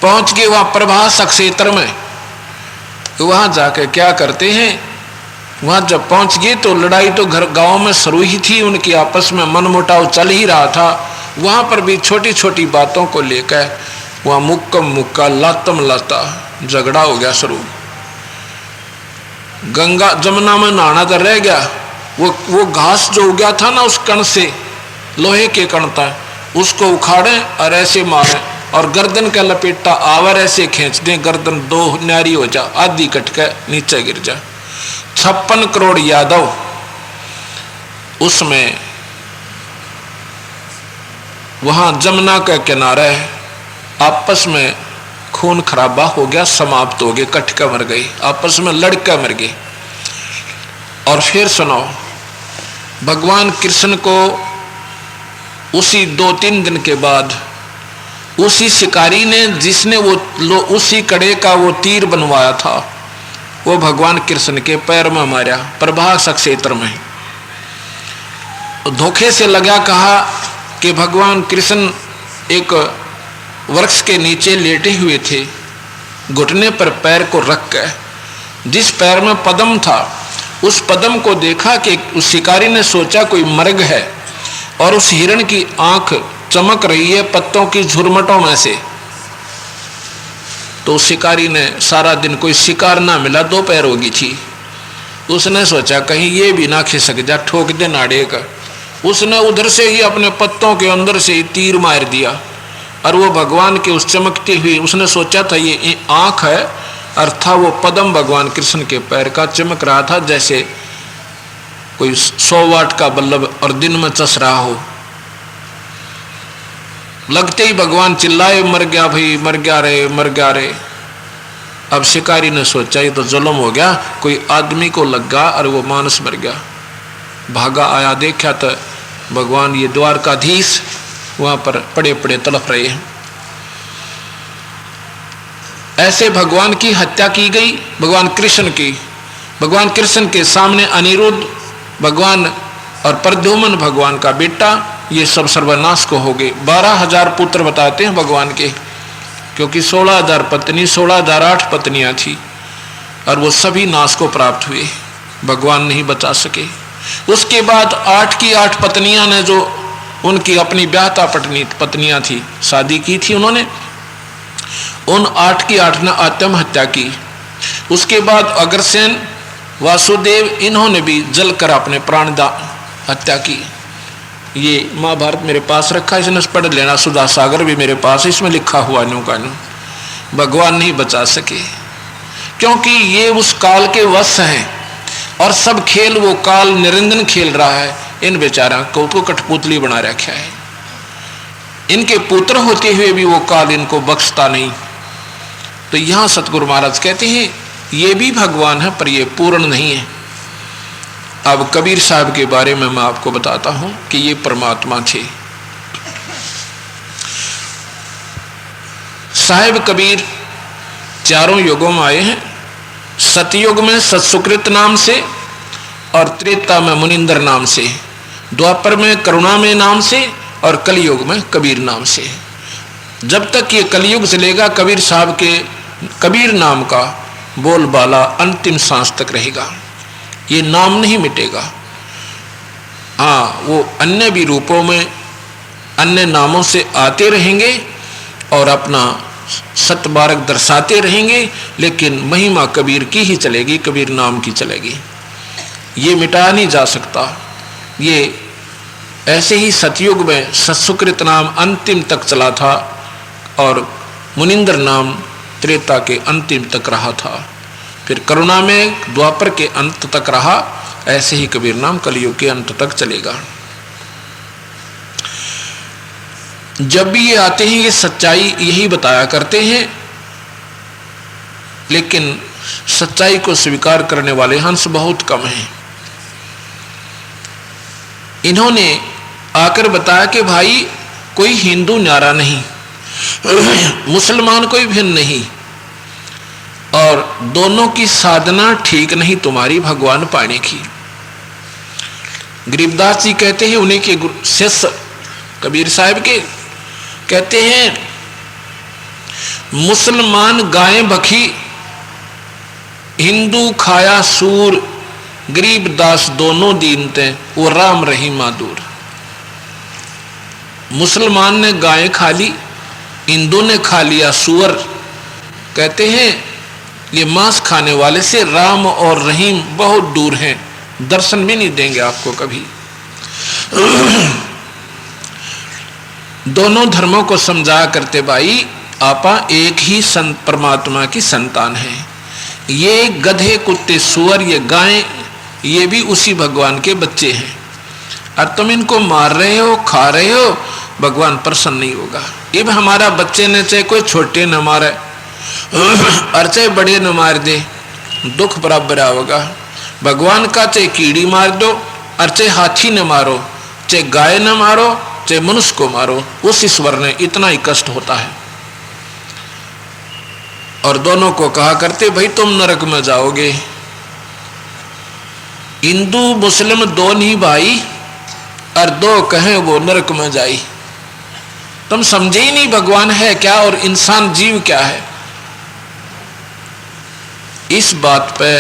पहुंच गए वहां प्रभास क्षेत्र में। वहां जाकर क्या करते हैं, वहां जब पहुंच गए तो लड़ाई तो घर गांव में शुरू ही थी, उनकी आपस में मनमुटाव चल ही रहा था। वहां पर भी छोटी छोटी बातों को लेकर वहां मुक्का मुक्का लातम लाता झगड़ा हो गया शुरू। गंगा जमुना में नहाना तो रह गया, वो घास जो उगया था ना उस कण से, लोहे के कण था, उसको उखाड़े और ऐसे मारे और गर्दन का लपेटा आवर ऐसे खींच दें, गर्दन दो न्यारी हो जा, आधी कट के नीचे गिर जा। 56 करोड़ यादव उसमें वहां जमुना के किनारे आपस में खून खराबा हो गया, समाप्त हो गए, कट के मर गए, आपस में लड़के मर गए। और फिर सुनो, भगवान कृष्ण को उसी 2-3 दिन के बाद उसी शिकारी ने, जिसने वो उसी कड़े का वो तीर बनवाया था, वो भगवान कृष्ण के पैर में मारा, प्रभास क्षेत्र में। धोखे से लगा, कहा कि भगवान कृष्ण एक वृक्ष के नीचे लेटे हुए थे, घुटने पर पैर को रख कर, जिस पैर में पद्म था उस पद्म को देखा कि उस शिकारी ने सोचा कोई मृग है, और उस हिरण की आंख चमक रही है पत्तों की झुरमटों में से। तो शिकारी ने सारा दिन कोई शिकार ना मिला, 2 पैर होगी थी, उसने सोचा कहीं ये भी ना खिसक जा, ठोक दे नाड़े का। उसने उधर से ही अपने पत्तों के अंदर से ही तीर मार दिया, और वो भगवान के उस चमकती हुई, उसने सोचा था ये आंख है, और था वो पद्म भगवान कृष्ण के पैर का, चमक रहा था जैसे कोई 100 वाट का बल्ब और दिन में चस रहा हो। लगते ही भगवान चिल्लाए, मर गया भाई, मर गया रे, मर गया रे। अब शिकारी ने सोचा ये तो जुल्म हो गया, कोई आदमी को लगा और वो मानस मर गया। भागा आया, देखा तो भगवान ये द्वारकाधीश वहां पर पड़े पड़े तड़प रहे हैं। ऐसे भगवान की हत्या की गई, भगवान कृष्ण की। भगवान कृष्ण के सामने अनिरुद्ध भगवान और प्रद्युम्न भगवान का बेटा, ये सब सर्वनाश को हो गए। 12,000 पुत्र बताते हैं भगवान के, क्योंकि 16,000 पत्नी, 16,008 पत्नियां थी, और वो सभी नाश को प्राप्त हुए, भगवान नहीं बचा सके। उसके बाद 8 की 8 पत्नियां ने, जो उनकी अपनी ब्याहता पत्नियां थी, शादी की थी उन्होंने, उन 8 की 8 ने आत्महत्या की। उसके बाद अग्रसेन, वासुदेव, इन्होंने भी जलकर अपने प्राण हत्या की। ये महाभारत मेरे पास रखा, इसने पढ़ लेना, सुधा सागर भी मेरे पास, इसमें लिखा हुआ न्यू का न्यू। भगवान नहीं बचा सके, क्योंकि ये उस काल के वश हैं, और सब खेल वो काल निरंजन खेल रहा है। इन बेचारा को कठपुतली बना रखा है, इनके पुत्र होते हुए भी वो काल इनको बख्शता नहीं। तो यहां सतगुरु महाराज कहते हैं ये भी भगवान है, पर ये पूर्ण नहीं है। अब कबीर साहब के बारे में मैं आपको बताता हूं कि ये परमात्मा थे। साहिब कबीर चारों युगों में आए हैं। सतयुग में सत्सुकृत नाम से, और त्रेता में मुनिंदर नाम से, द्वापर में करुणा में नाम से, और कलयुग में कबीर नाम से। जब तक ये कलयुग चलेगा, कबीर साहब के कबीर नाम का बोलबाला अंतिम सांस तक रहेगा, ये नाम नहीं मिटेगा। हाँ, वो अन्य भी रूपों में अन्य नामों से आते रहेंगे और अपना सतबारक दर्शाते रहेंगे, लेकिन महिमा कबीर की ही चलेगी, कबीर नाम की चलेगी। ये मिटाया नहीं जा सकता। ये ऐसे ही सतयुग में सत्सुकृत नाम अंतिम तक चला था, और मुनिंदर नाम त्रेता के अंतिम तक रहा था, फिर करुणा में द्वापर के अंत तक रहा। ऐसे ही कबीर नाम कलयुग के अंत तक चलेगा। जब भी ये आते हैं ये सच्चाई यही बताया करते हैं, लेकिन सच्चाई को स्वीकार करने वाले हंस बहुत कम हैं। इन्होंने आकर बताया कि भाई कोई हिंदू न्यारा नहीं, मुसलमान कोई भिन्न नहीं, और दोनों की साधना ठीक नहीं तुम्हारी भगवान पाने की। गरीबदास जी कहते हैं, उन्हीं के शिष्य कबीर साहब के, कहते हैं मुसलमान गायें बखी, हिंदू खाया सूर, गरीबदास दोनों दीन थे, वो राम रही मादूर। मुसलमान ने गायें खा ली, हिंदू ने खा लिया सूअर। कहते हैं ये मांस खाने वाले से राम और रहीम बहुत दूर हैं, दर्शन भी नहीं देंगे आपको कभी। दोनों धर्मों को समझा करते भाई, आपा एक ही संत परमात्मा की संतान है। ये गधे कुत्ते सूअर ये गायें ये भी उसी भगवान के बच्चे हैं, और तुम इनको मार रहे हो, खा रहे हो, भगवान प्रसन्न नहीं होगा। ये भी हमारा बच्चे ने चाहे कोई छोटे न मारे और चाहे बड़े न मार दे, दुख बराबर होगा। भगवान का चाहे कीड़ी मार दो और चाहे हाथी न मारो, चाहे गाय न मारो, चाहे मनुष्य को मारो, उस ईश्वर ने इतना ही कष्ट होता है। और दोनों को कहा करते भाई तुम नरक में जाओगे। हिंदू मुस्लिम दो नहीं भाई, और दो कहें वो नरक में जाई। तुम समझे ही नहीं भगवान है क्या और इंसान जीव क्या है। इस बात पे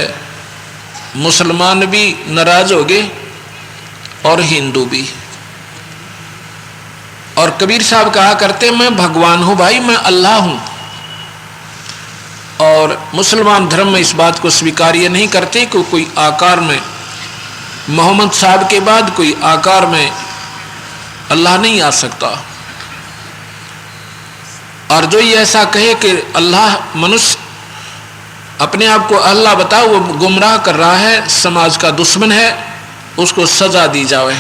मुसलमान भी नाराज हो गए और हिंदू भी। और कबीर साहब कहा करते मैं भगवान हूं भाई, मैं अल्लाह हूं। और मुसलमान धर्म में इस बात को स्वीकार्य नहीं करते कि कोई आकार में मोहम्मद साहब के बाद कोई आकार में अल्लाह नहीं आ सकता। और जो ये ऐसा कहे कि अल्लाह मनुष्य अपने आप को अल्लाह बता, वो गुमराह कर रहा है, समाज का दुश्मन है, उसको सजा दी जाए।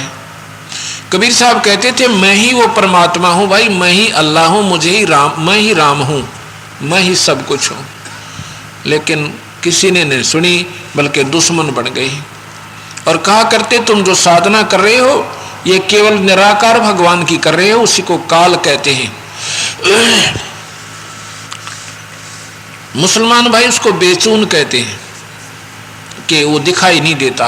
कबीर साहब कहते थे मैं ही वो परमात्मा हूं भाई, मैं ही अल्लाह हूं, मुझे ही राम, मैं ही राम हूं, मैं ही सब कुछ हूं। लेकिन किसी ने नहीं सुनी, बल्कि दुश्मन बन गई। और कहा करते तुम जो साधना कर रहे हो ये केवल निराकार भगवान की कर रहे हो, उसी को काल कहते हैं। मुसलमान भाई उसको बेचून कहते हैं कि वो दिखाई नहीं देता।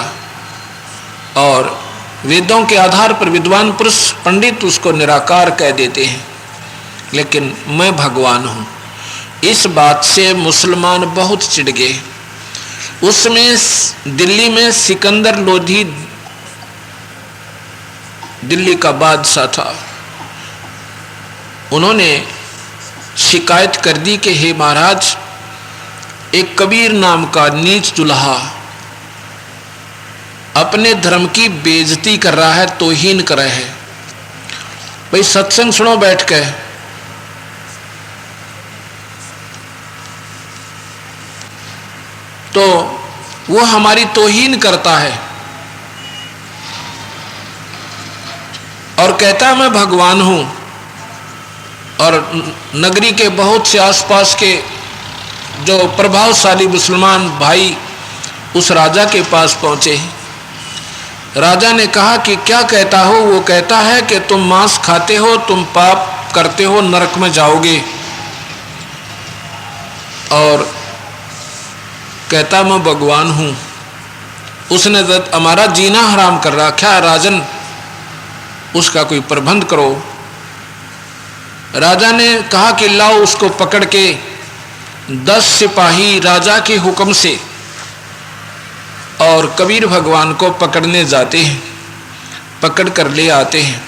और वेदों के आधार पर विद्वान पुरुष पंडित उसको निराकार कह देते हैं। लेकिन मैं भगवान हूं, इस बात से मुसलमान बहुत चिढ़ गए। उसमें दिल्ली में सिकंदर लोधी दिल्ली का बादशाह था, उन्होंने शिकायत कर दी कि हे महाराज, एक कबीर नाम का नीच दुल्हा अपने धर्म की बेइज्जती कर रहा है, तौहीन कर रहा है। भाई सत्संग सुनो बैठ के। तो वो हमारी तौहीन करता है और कहता है मैं भगवान हूं। और नगरी के बहुत से आसपास के जो प्रभावशाली मुसलमान भाई उस राजा के पास पहुंचे। राजा ने कहा कि क्या कहता हो? वो कहता है कि तुम मांस खाते हो, तुम पाप करते हो, नरक में जाओगे। और कहता मैं भगवान हूं, उसने हमारा जीना हराम कर रखा है, राजन उसका कोई प्रबंध करो। राजा ने कहा कि लाओ उसको पकड़ के 10 सिपाही राजा के हुक्म से और कबीर भगवान को पकड़ने जाते हैं, पकड़ कर ले आते हैं।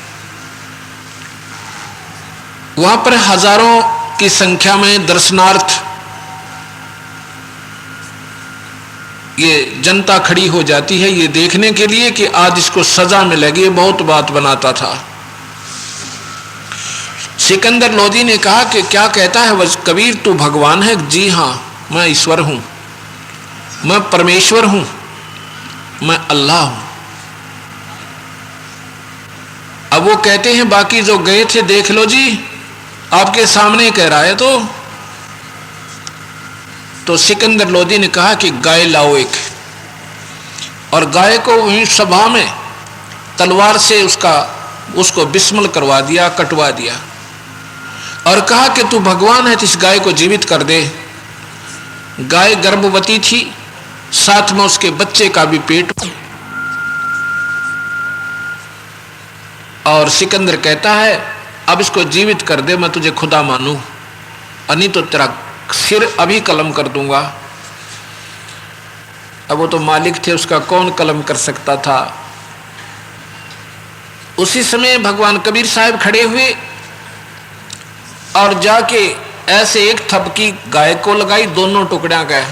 वहां पर हजारों की संख्या में दर्शनार्थ ये जनता खड़ी हो जाती है ये देखने के लिए कि आज इसको सजा मिलेगी। बहुत बात बनाता था। सिकंदर लोधी ने कहा कि क्या कहता है कबीर, तू भगवान है? जी हाँ, मैं ईश्वर हूं, मैं परमेश्वर हूं, मैं अल्लाह हूं। अब वो कहते हैं बाकी जो गए थे देख लो जी, आपके सामने कह रहा है। तो सिकंदर लोधी ने कहा कि गाय लाओ एक, और गाय को वहीं सभा में तलवार से उसको बिस्मल करवा दिया, कटवा दिया और कहा कि तू भगवान है तो इस गाय को जीवित कर दे। गाय गर्भवती थी, साथ में उसके बच्चे का भी पेट। और सिकंदर कहता है अब इसको जीवित कर दे, मैं तुझे खुदा मानूं, नहीं तो तेरा सिर अभी कलम कर दूंगा। अब वो तो मालिक थे, उसका कौन कलम कर सकता था। उसी समय भगवान कबीर साहब खड़े हुए और जाके ऐसे एक थपकी गाय को लगाई, दोनों टुकड़ियां का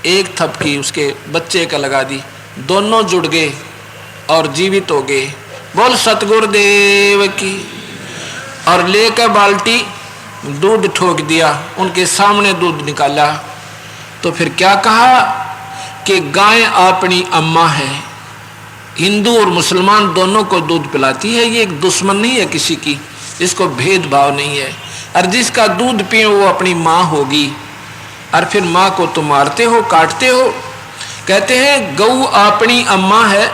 एक थपकी उसके बच्चे का लगा दी, दोनों जुड़ गए और जीवित हो गए। बोल सतगुरुदेव की। और लेकर बाल्टी दूध ठोक दिया, उनके सामने दूध निकाला। तो फिर क्या कहा कि गाय अपनी अम्मा है। हिंदू और मुसलमान दोनों को दूध पिलाती है, ये एक दुश्मन नहीं है किसी की, इसको भेदभाव नहीं है। और जिसका दूध पिए वो अपनी माँ होगी। और फिर माँ को तुम मारते हो, काटते हो। कहते हैं गऊ अपनी अम्मा है,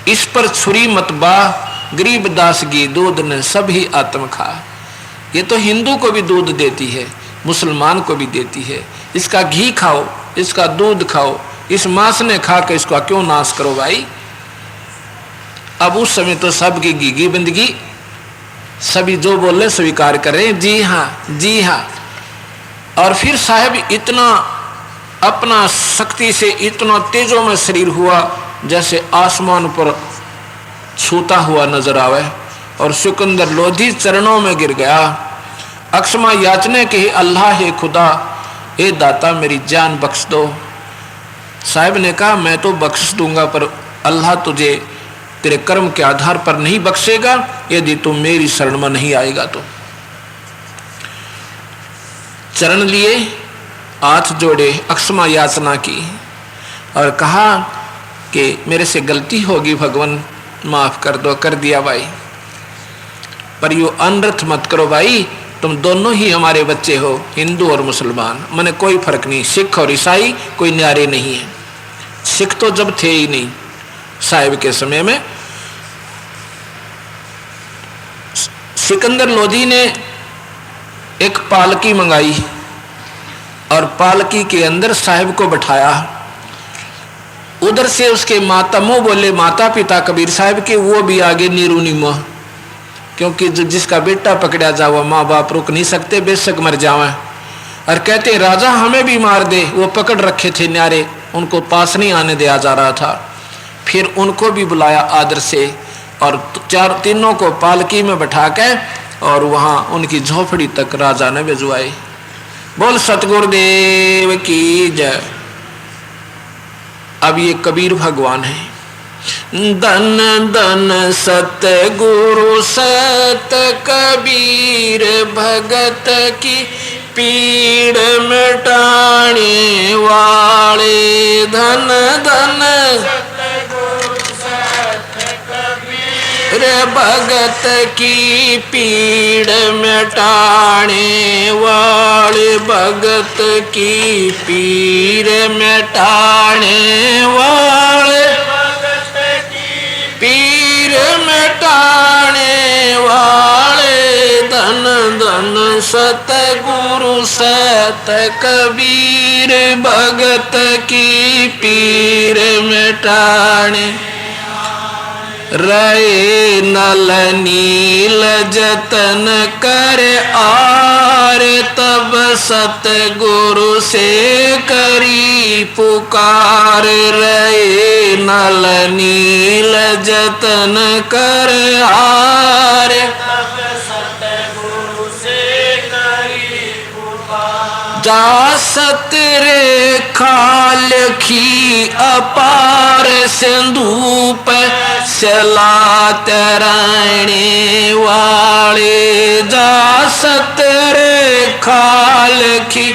इस पर छुरी मत बा, गरीब दास की दूध ने सभी आत्म खा। ये तो हिंदू को भी दूध देती है, मुसलमान को भी देती है। इसका घी खाओ, इसका दूध खाओ, इस मांस ने खा के इसका क्यों नाश करो भाई। अब उस समय तो सबकी घीगी बंदगी, सभी जो बोले स्वीकार कर रहे हैं, जी हाँ जी हाँ। और फिर साहब इतना अपना शक्ति से इतना तेजों में शरीर हुआ जैसे आसमान पर छूता हुआ नजर आवे, और सिकंदर लोधी चरणों में गिर गया। अक्षमा याचने के अल्लाह हे खुदा, ए दाता मेरी जान बख्श दो। साहब ने कहा मैं तो बख्श दूंगा, पर अल्लाह तुझे तेरे कर्म के आधार पर नहीं बख्शेगा यदि तू मेरी शरण में नहीं आएगा। तो चरण लिए, हाथ जोड़े, अक्षमा याचना की और कहा कि मेरे से गलती होगी भगवान, माफ कर दो। कर दिया भाई, पर यो अनर्थ मत करो भाई, तुम दोनों ही हमारे बच्चे हो, हिंदू और मुसलमान, मैंने कोई फर्क नहीं। सिख और ईसाई कोई न्यारे नहीं है। सिख तो जब थे ही नहीं साहिब के समय में। सिकंदर लोधी ने एक पालकी मंगाई और पालकी के अंदर साहिब को बैठाया। उधर से उसके माता मुंह बोले माता पिता कबीर साहिब के, वो भी आगे नीरू नीमा, क्योंकि जिसका बेटा पकड़ा जावा माँ बाप रुक नहीं सकते, बेशक मर जावे। और कहते राजा हमें भी मार दे, वो पकड़ रखे थे न्यारे, उनको पास नहीं आने दिया जा रहा था। फिर उनको भी बुलाया आदर से और तीनों को पालकी में बैठा के और वहां उनकी झोपड़ी तक राजा ने भिजवाई। बोल सतगुरुदेव की जय। अब ये कबीर भगवान है। धन धन सतगुरु सत कबीर भगत की पीड़ मिटाने वाले। धन धन रे भगत की पीड़ मिटाने वाले, भगत की पीड़ मिटाने वाले, पीर मिटाने वाले। धन धन सतगुरु सत कबीर भगत की पीर मिटाने। रहे नल नील जतन कर आर, तब सतगुरु से करी पुकार। रहे नल नील जतन कर आर, तब सतगुरु से करी पुकार। जा सत रेखा लखी अपार, सिंधु पर चला तराने वाले। जा सत रेखा लखी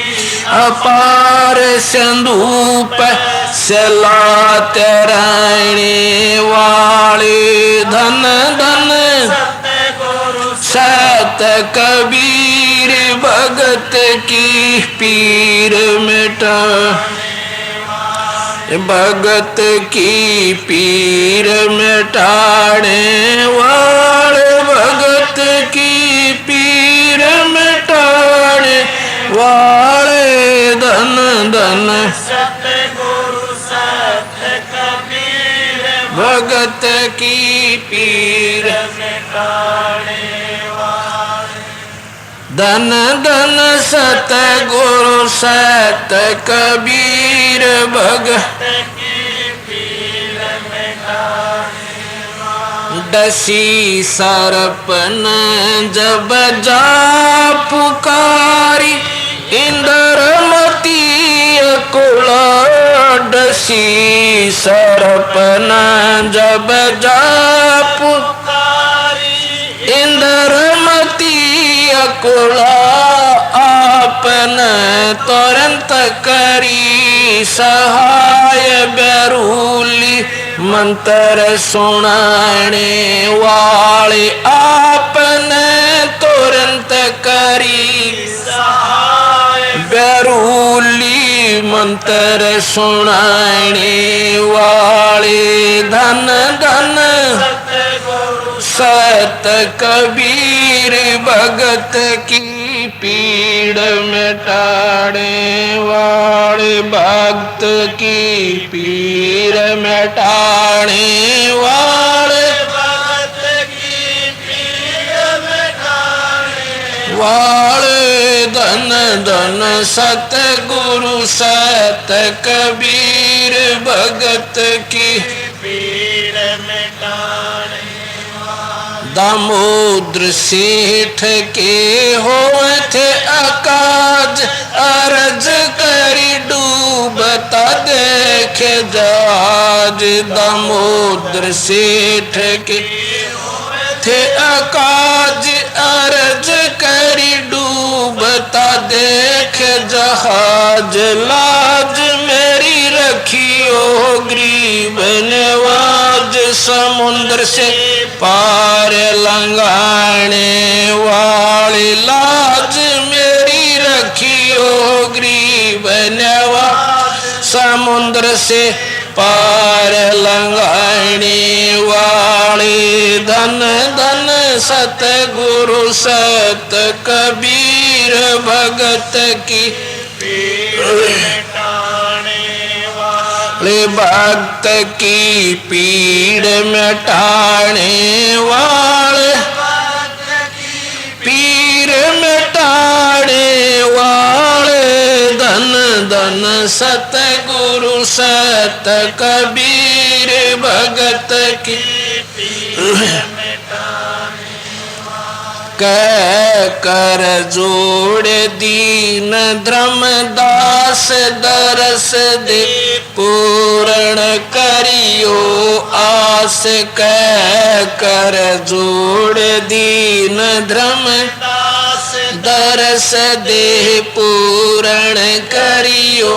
अपार, सिंधु पर चला तराने वाले। धन धन सत कबीर भगत की पीर मिटा, भगत की पीर मिटाने वाले, भगत की पीर मिटाने वाले। धन धन सतगुरु सत कबीर भगत की पीर मिटाने वाले। धन धन सतगुरु सत कबीर भगत की पीर मिटाने वाले। दसी सरपन जब जा पुकारी, इंद्रमती कुला। दसी सरपन जब जा पुकारी, इंद्रमती कुला। आपन तुरंत करी सहाय, बैरूली मंत्र सुनाने वाले। आपन तुरंत करी सहाय, बैरूली मंत्र सुनाने वाले धन धन सत कबीर भगत की पीड़ मिटाने वाले भक्त की पीड़ मिटाने वाले भक्त की पीड़ मिटाने वाले धन धन सतगुरु सत कबीर भगत की पीड़ मिटाने दामोदर सेठ के होठ अकाज अरज करी डूबता देख जहाज दामोदर सेठ के थे अकाज अरज करी डूबता देख जहाज लाज मेरी रखियो गरीब नवाज समुद्र से पार लंघाने वाली लाज मेरी रखियो गरीब नवाज समुद्र से पार लंघाने वाले धन धन सतगुरु सत कबीर भगत की पीड़ मिटाने वाले भक्त की पीड़ मिटाने वाले पीड़ मिटाने वाले धन धन सतगुरु सत कबीर भगत की कह कर जोड़ दीन धर्मदास दरस दे पूर्ण करियो आस कह कर जोड़ दीन धर्मदास दरस दे पूर्ण करियो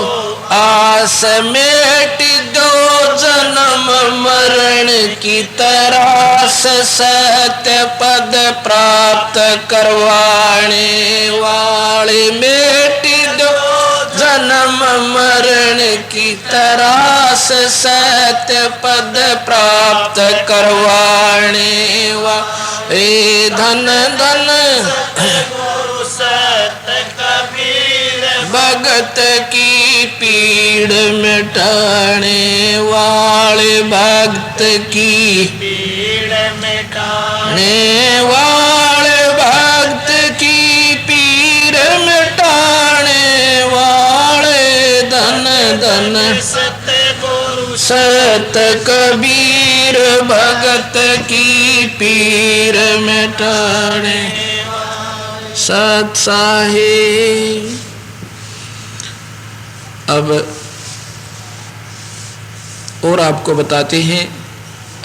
आस मेट दो जन्म मरण की तरास सत्य पद प्राप्त करवाने वाले मेट दो जन्म मरण की तरास सत्य पद प्राप्त करवाने वाले धन धन भगत की पीड़ मिटाने वाले भक्त की पीड़ मिटाने वाले भक्त की पीड़ मिटाने वाले धन धन सत कबीर भगत की पीड़ मिटाने सत साहिब। अब और आपको बताते हैं,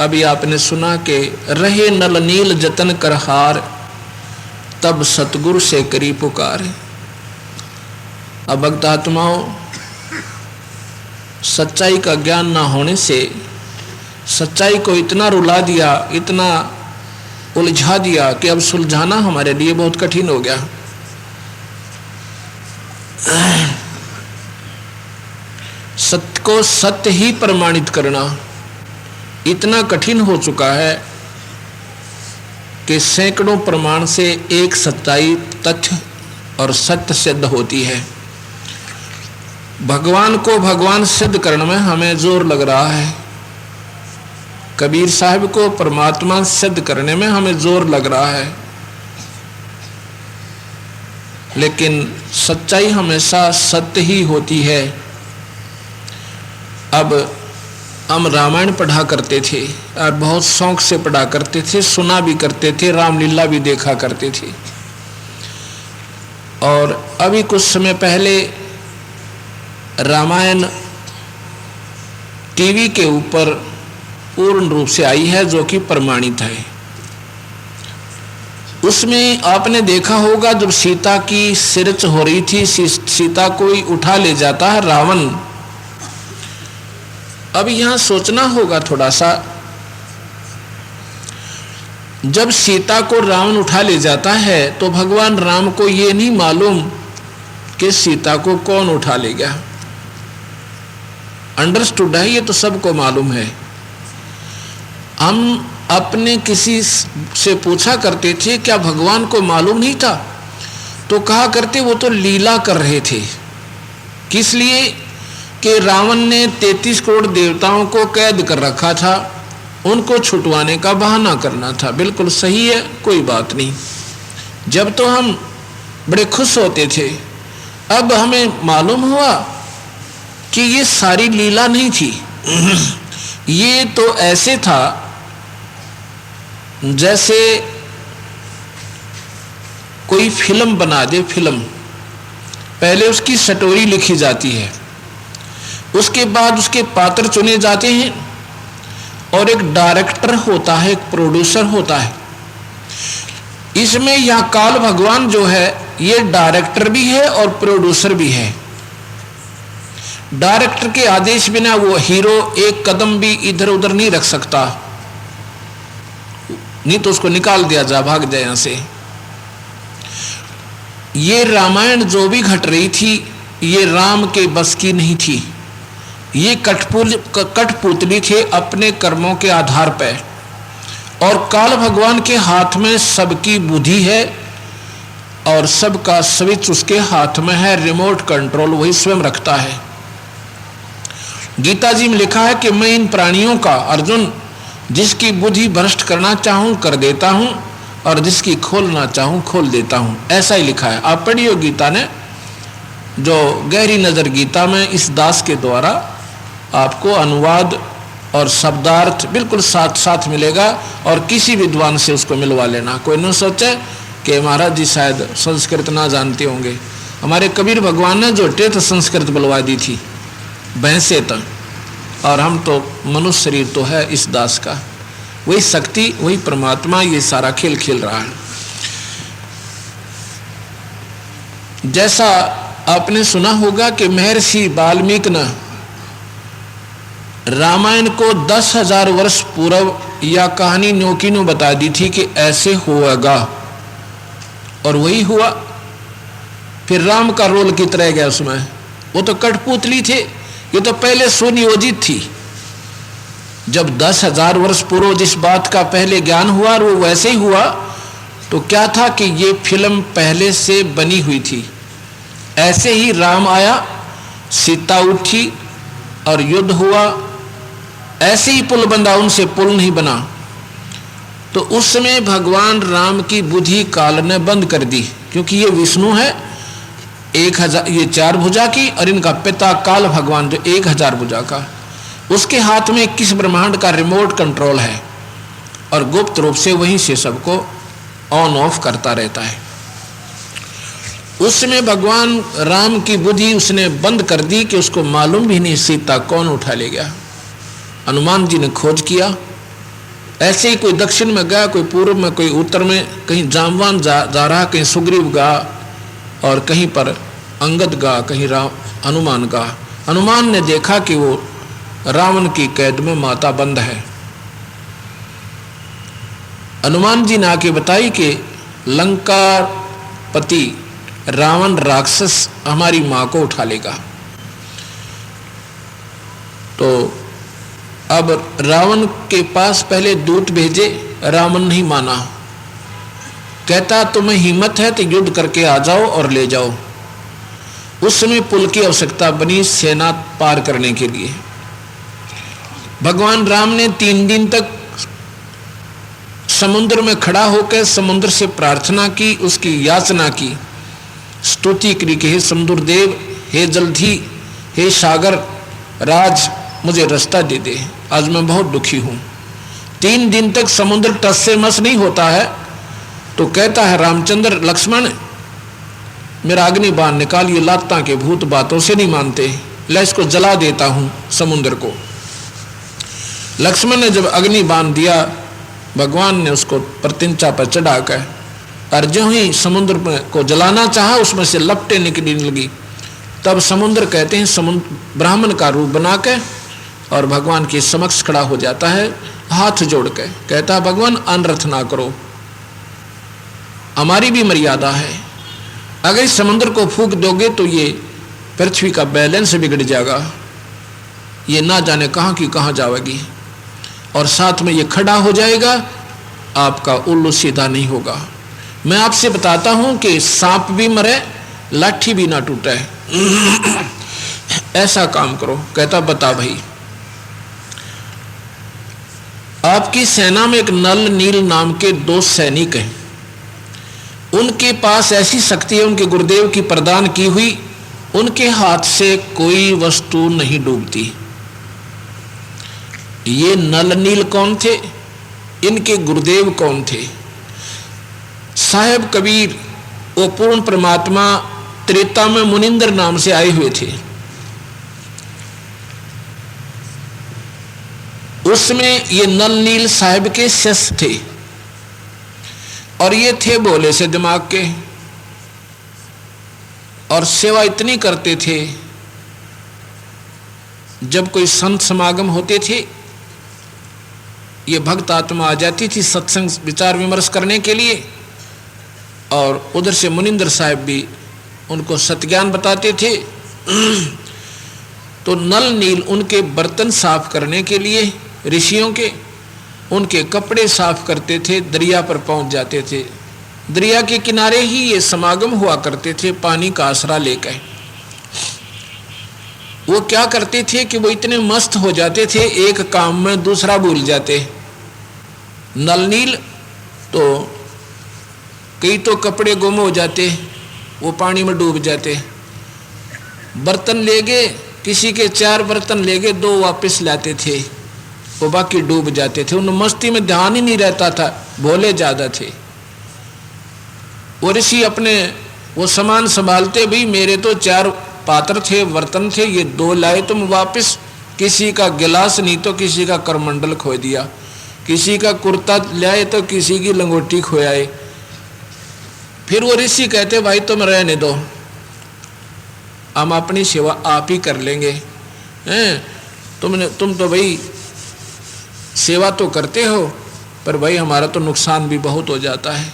अभी आपने सुना कि रहे नल नील जतन कर हार तब सतगुरु से करी पुकार। अब भक्त आत्माओं, सच्चाई का ज्ञान ना होने से सच्चाई को इतना रुला दिया, इतना उलझा दिया कि अब सुलझाना हमारे लिए बहुत कठिन हो गया। सत्य को सत्य ही प्रमाणित करना इतना कठिन हो चुका है कि सैकड़ों प्रमाण से एक सच्चाई तथ्य और सत्य सिद्ध होती है। भगवान को भगवान सिद्ध करने में हमें जोर लग रहा है, कबीर साहब को परमात्मा सिद्ध करने में हमें जोर लग रहा है, लेकिन सच्चाई हमेशा सत्य ही होती है। अब हम रामायण पढ़ा करते थे और बहुत शौक से पढ़ा करते थे, सुना भी करते थे, रामलीला भी देखा करते थे। और अभी कुछ समय पहले रामायण टीवी के ऊपर पूर्ण रूप से आई है, जो कि प्रमाणित है। उसमें आपने देखा होगा जब सीता की सिरच हो रही थी, सीता को ही उठा ले जाता है रावण। अब यहां सोचना होगा थोड़ा सा, जब सीता को रावण उठा ले जाता है तो भगवान राम को ये नहीं मालूम कि सीता को कौन उठा ले गया। अंडरस्टूड है, ये तो सबको मालूम है। हम अपने किसी से पूछा करते थे क्या भगवान को मालूम नहीं था, तो कहा करते वो तो लीला कर रहे थे। किस लिए? कि रावण ने 33 करोड़ देवताओं को कैद कर रखा था, उनको छुटवाने का बहाना करना था। बिल्कुल सही है, कोई बात नहीं। जब तो हम बड़े खुश होते थे, अब हमें मालूम हुआ कि ये सारी लीला नहीं थी। ये तो ऐसे था जैसे कोई फिल्म बना दे। फिल्म पहले उसकी स्टोरी लिखी जाती है, उसके बाद उसके पात्र चुने जाते हैं और एक डायरेक्टर होता है, एक प्रोड्यूसर होता है। इसमें यह काल भगवान जो है ये डायरेक्टर भी है और प्रोड्यूसर भी है। डायरेक्टर के आदेश बिना वो हीरो एक कदम भी इधर उधर नहीं रख सकता, नहीं तो उसको निकाल दिया जा, भाग जाए यहां से। ये रामायण जो भी घट रही थी ये राम के बस की नहीं थी। ये कठपुतली थे अपने कर्मों के आधार पर, और काल भगवान के हाथ में सबकी बुद्धि है और सबका स्विच उसके हाथ में है, रिमोट कंट्रोल वही स्वयं रखता है। गीता जी में लिखा है कि मैं इन प्राणियों का, अर्जुन, जिसकी बुद्धि भ्रष्ट करना चाहूं कर देता हूं और जिसकी खोलना चाहूं खोल देता हूं। ऐसा ही लिखा है, आप पढ़िए गीता ने। जो गहरी नजर गीता में इस दास के द्वारा आपको अनुवाद और शब्दार्थ बिल्कुल साथ साथ मिलेगा, और किसी विद्वान से उसको मिलवा लेना। कोई न सोचे कि महाराज जी शायद संस्कृत ना जानते होंगे। हमारे कबीर भगवान ने जो टेथ संस्कृत बुलवा दी थी भैंसे तक, और हम तो मनुष्य शरीर तो है इस दास का। वही शक्ति, वही परमात्मा ये सारा खेल खेल रहा है। जैसा आपने सुना होगा कि महर्षि वाल्मीकि ने रामायण को 10,000 वर्ष पूर्व या कहानी न्योकिनो बता दी थी कि ऐसे होगा, और वही हुआ। फिर राम का रोल कित रह गया उसमें? वो तो कठपुतली थे, ये तो पहले सुनियोजित थी। जब 10,000 वर्ष पूर्व जिस बात का पहले ज्ञान हुआ और वो वैसे ही हुआ, तो क्या था कि ये फिल्म पहले से बनी हुई थी। ऐसे ही राम आया, सीता उठी और युद्ध हुआ, ऐसे ही पुल बंधा, उनसे पुल नहीं बना। तो उस समय भगवान राम की बुद्धि काल ने बंद कर दी, क्योंकि ये विष्णु है 1000, ये 4 भुजा की, और इनका पिता काल भगवान जो 1000 भुजा का, उसके हाथ में 21 ब्रह्मांड का रिमोट कंट्रोल है, और गुप्त रूप से वहीं से सबको ऑन ऑफ करता रहता है। उस समय भगवान राम की बुद्धि उसने बंद कर दी कि उसको मालूम भी नहीं सीता कौन उठा ले गया। हनुमान जी ने खोज किया, ऐसे ही कोई दक्षिण में गया, कोई पूर्व में, कोई उत्तर में, कहीं जामवान जा रहा, कहीं सुग्रीव गा, और कहीं पर अंगद गा, कहीं हनुमान गा। हनुमान ने देखा कि वो रावण की कैद में माता बंद है। हनुमान जी ने आके बताई कि लंका पति रावण राक्षस हमारी मां को उठा लेगा। तो अब रावण के पास पहले दूत भेजे, रावण नहीं माना, कहता तुम्हें हिम्मत है तो युद्ध करके आ जाओ और ले जाओ। उस समय पुल की आवश्यकता बनी सेना पार करने के लिए। भगवान राम ने 3 दिन तक समुद्र में खड़ा होकर समुद्र से प्रार्थना की, उसकी याचना की, स्तुति करी कि हे समुद्र देव, हे जलधि, हे सागर राज, मुझे रास्ता दे दे, आज मैं बहुत दुखी हूं। 3 दिन तक समुद्र टस से मस नहीं होता है। तो कहता है रामचंद्र, लक्ष्मण मेरा अग्नि बाण निकाल, ये लाता के भूत बातों से नहीं मानते, ले इसको जला देता हूं समुद्र को। लक्ष्मण ने जब अग्नि बाण दिया, भगवान ने उसको प्रतिंचा पर चढ़ाकर, और जो ही समुद्र को जलाना चाहा उसमें से लपटें निकलने लगी। तब समुद्र कहते हैं समुद्र ब्राह्मण का रूप बना के और भगवान के समक्ष खड़ा हो जाता है, हाथ जोड़ के कहता है भगवान अनर्थ ना करो, हमारी भी मर्यादा है। अगर इस समुद्र को फूंक दोगे तो ये पृथ्वी का बैलेंस बिगड़ जाएगा। ये ना जाने कहाँ की कहाँ जाएगी, और साथ में ये खड़ा हो जाएगा, आपका उल्लू सीधा नहीं होगा। मैं आपसे बताता हूं कि सांप भी मरे, लाठी भी ना टूटे। ऐसा काम करो। कहता बता भाई, आपकी सेना में एक नल नील नाम के 2 सैनिक हैं, उनके पास ऐसी शक्ति है उनके गुरुदेव की प्रदान की हुई, उनके हाथ से कोई वस्तु नहीं डूबती। ये नल नील कौन थे? इनके गुरुदेव कौन थे? साहेब कबीर, वो पूर्ण परमात्मा त्रेता में मुनिंदर नाम से आए हुए थे। उसमें ये नल नील साहेब के शिष्य थे, और ये थे भोले से दिमाग के, और सेवा इतनी करते थे, जब कोई संत समागम होते थे, ये भक्त आत्मा आ जाती थी सत्संग विचार विमर्श करने के लिए, और उधर से मुनिंदर साहब भी उनको सत्ज्ञान बताते थे। तो नल नील उनके बर्तन साफ करने के लिए, ऋषियों के उनके कपड़े साफ करते थे, दरिया पर पहुंच जाते थे। दरिया के किनारे ही ये समागम हुआ करते थे, पानी का आसरा लेकर। वो क्या करते थे कि वो इतने मस्त हो जाते थे, एक काम में दूसरा भूल जाते। नल नील तो कई तो कपड़े गुम हो जाते, वो पानी में डूब जाते। बर्तन ले गए, किसी के 4 बर्तन ले गए, 2 वापस लाते थे, वो बाकी डूब जाते थे। उन मस्ती में ध्यान ही नहीं रहता था, भोले ज्यादा थे। वो ऋषि अपने वो सामान संभालते, भी मेरे तो 4 पात्र थे, बर्तन थे, ये 2 लाए तुम वापस। किसी का गिलास नहीं तो किसी का करमंडल खो दिया, किसी का कुर्ता लाए तो किसी की लंगोटी खोयाए। फिर वो ऋषि कहते भाई तुम रहने दो, हम अपनी सेवा आप ही कर लेंगे। तुम तो भाई सेवा तो करते हो, पर भाई हमारा तो नुकसान भी बहुत हो जाता है।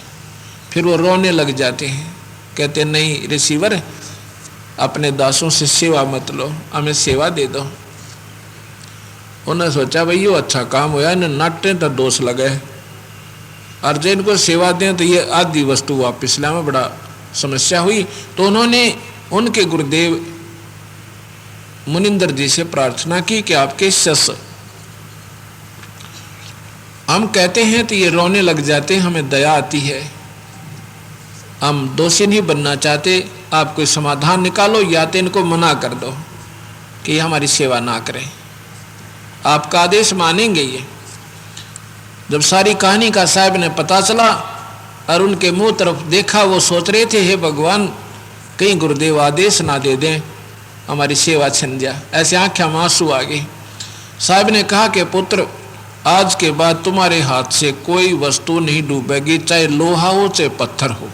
फिर वो रोने लग जाते हैं, कहते नहीं ऋषिवर, अपने दासों से सेवा मत लो, हमें सेवा दे दो। उन्होंने सोचा भाई ये अच्छा काम हुआ, इन्हें नाटे तो दोष लगे, और जो इनको सेवा दें तो ये आधी वस्तु वापस लाए, बड़ा समस्या हुई। तो उन्होंने उनके गुरुदेव मुनिंदर जी से प्रार्थना की कि आपके शिष्य, हम कहते हैं तो ये रोने लग जाते हैं, हमें दया आती है, हम दोषी नहीं बनना चाहते, आप कोई समाधान निकालो, या तो इनको मना कर दो कि ये हमारी सेवा ना करें, आपका आदेश मानेंगे ये। जब सारी कहानी का साहब ने पता चला और उनके मुंह तरफ देखा, वो सोच रहे थे हे भगवान कहीं गुरुदेव आदेश ना दे दें, हमारी सेवा छिन जाए। ऐसे आंखें में आंसू आ गए। साहब ने कहा कि पुत्र, आज के बाद तुम्हारे हाथ से कोई वस्तु नहीं डूबेगी, चाहे लोहा हो चाहे पत्थर हो।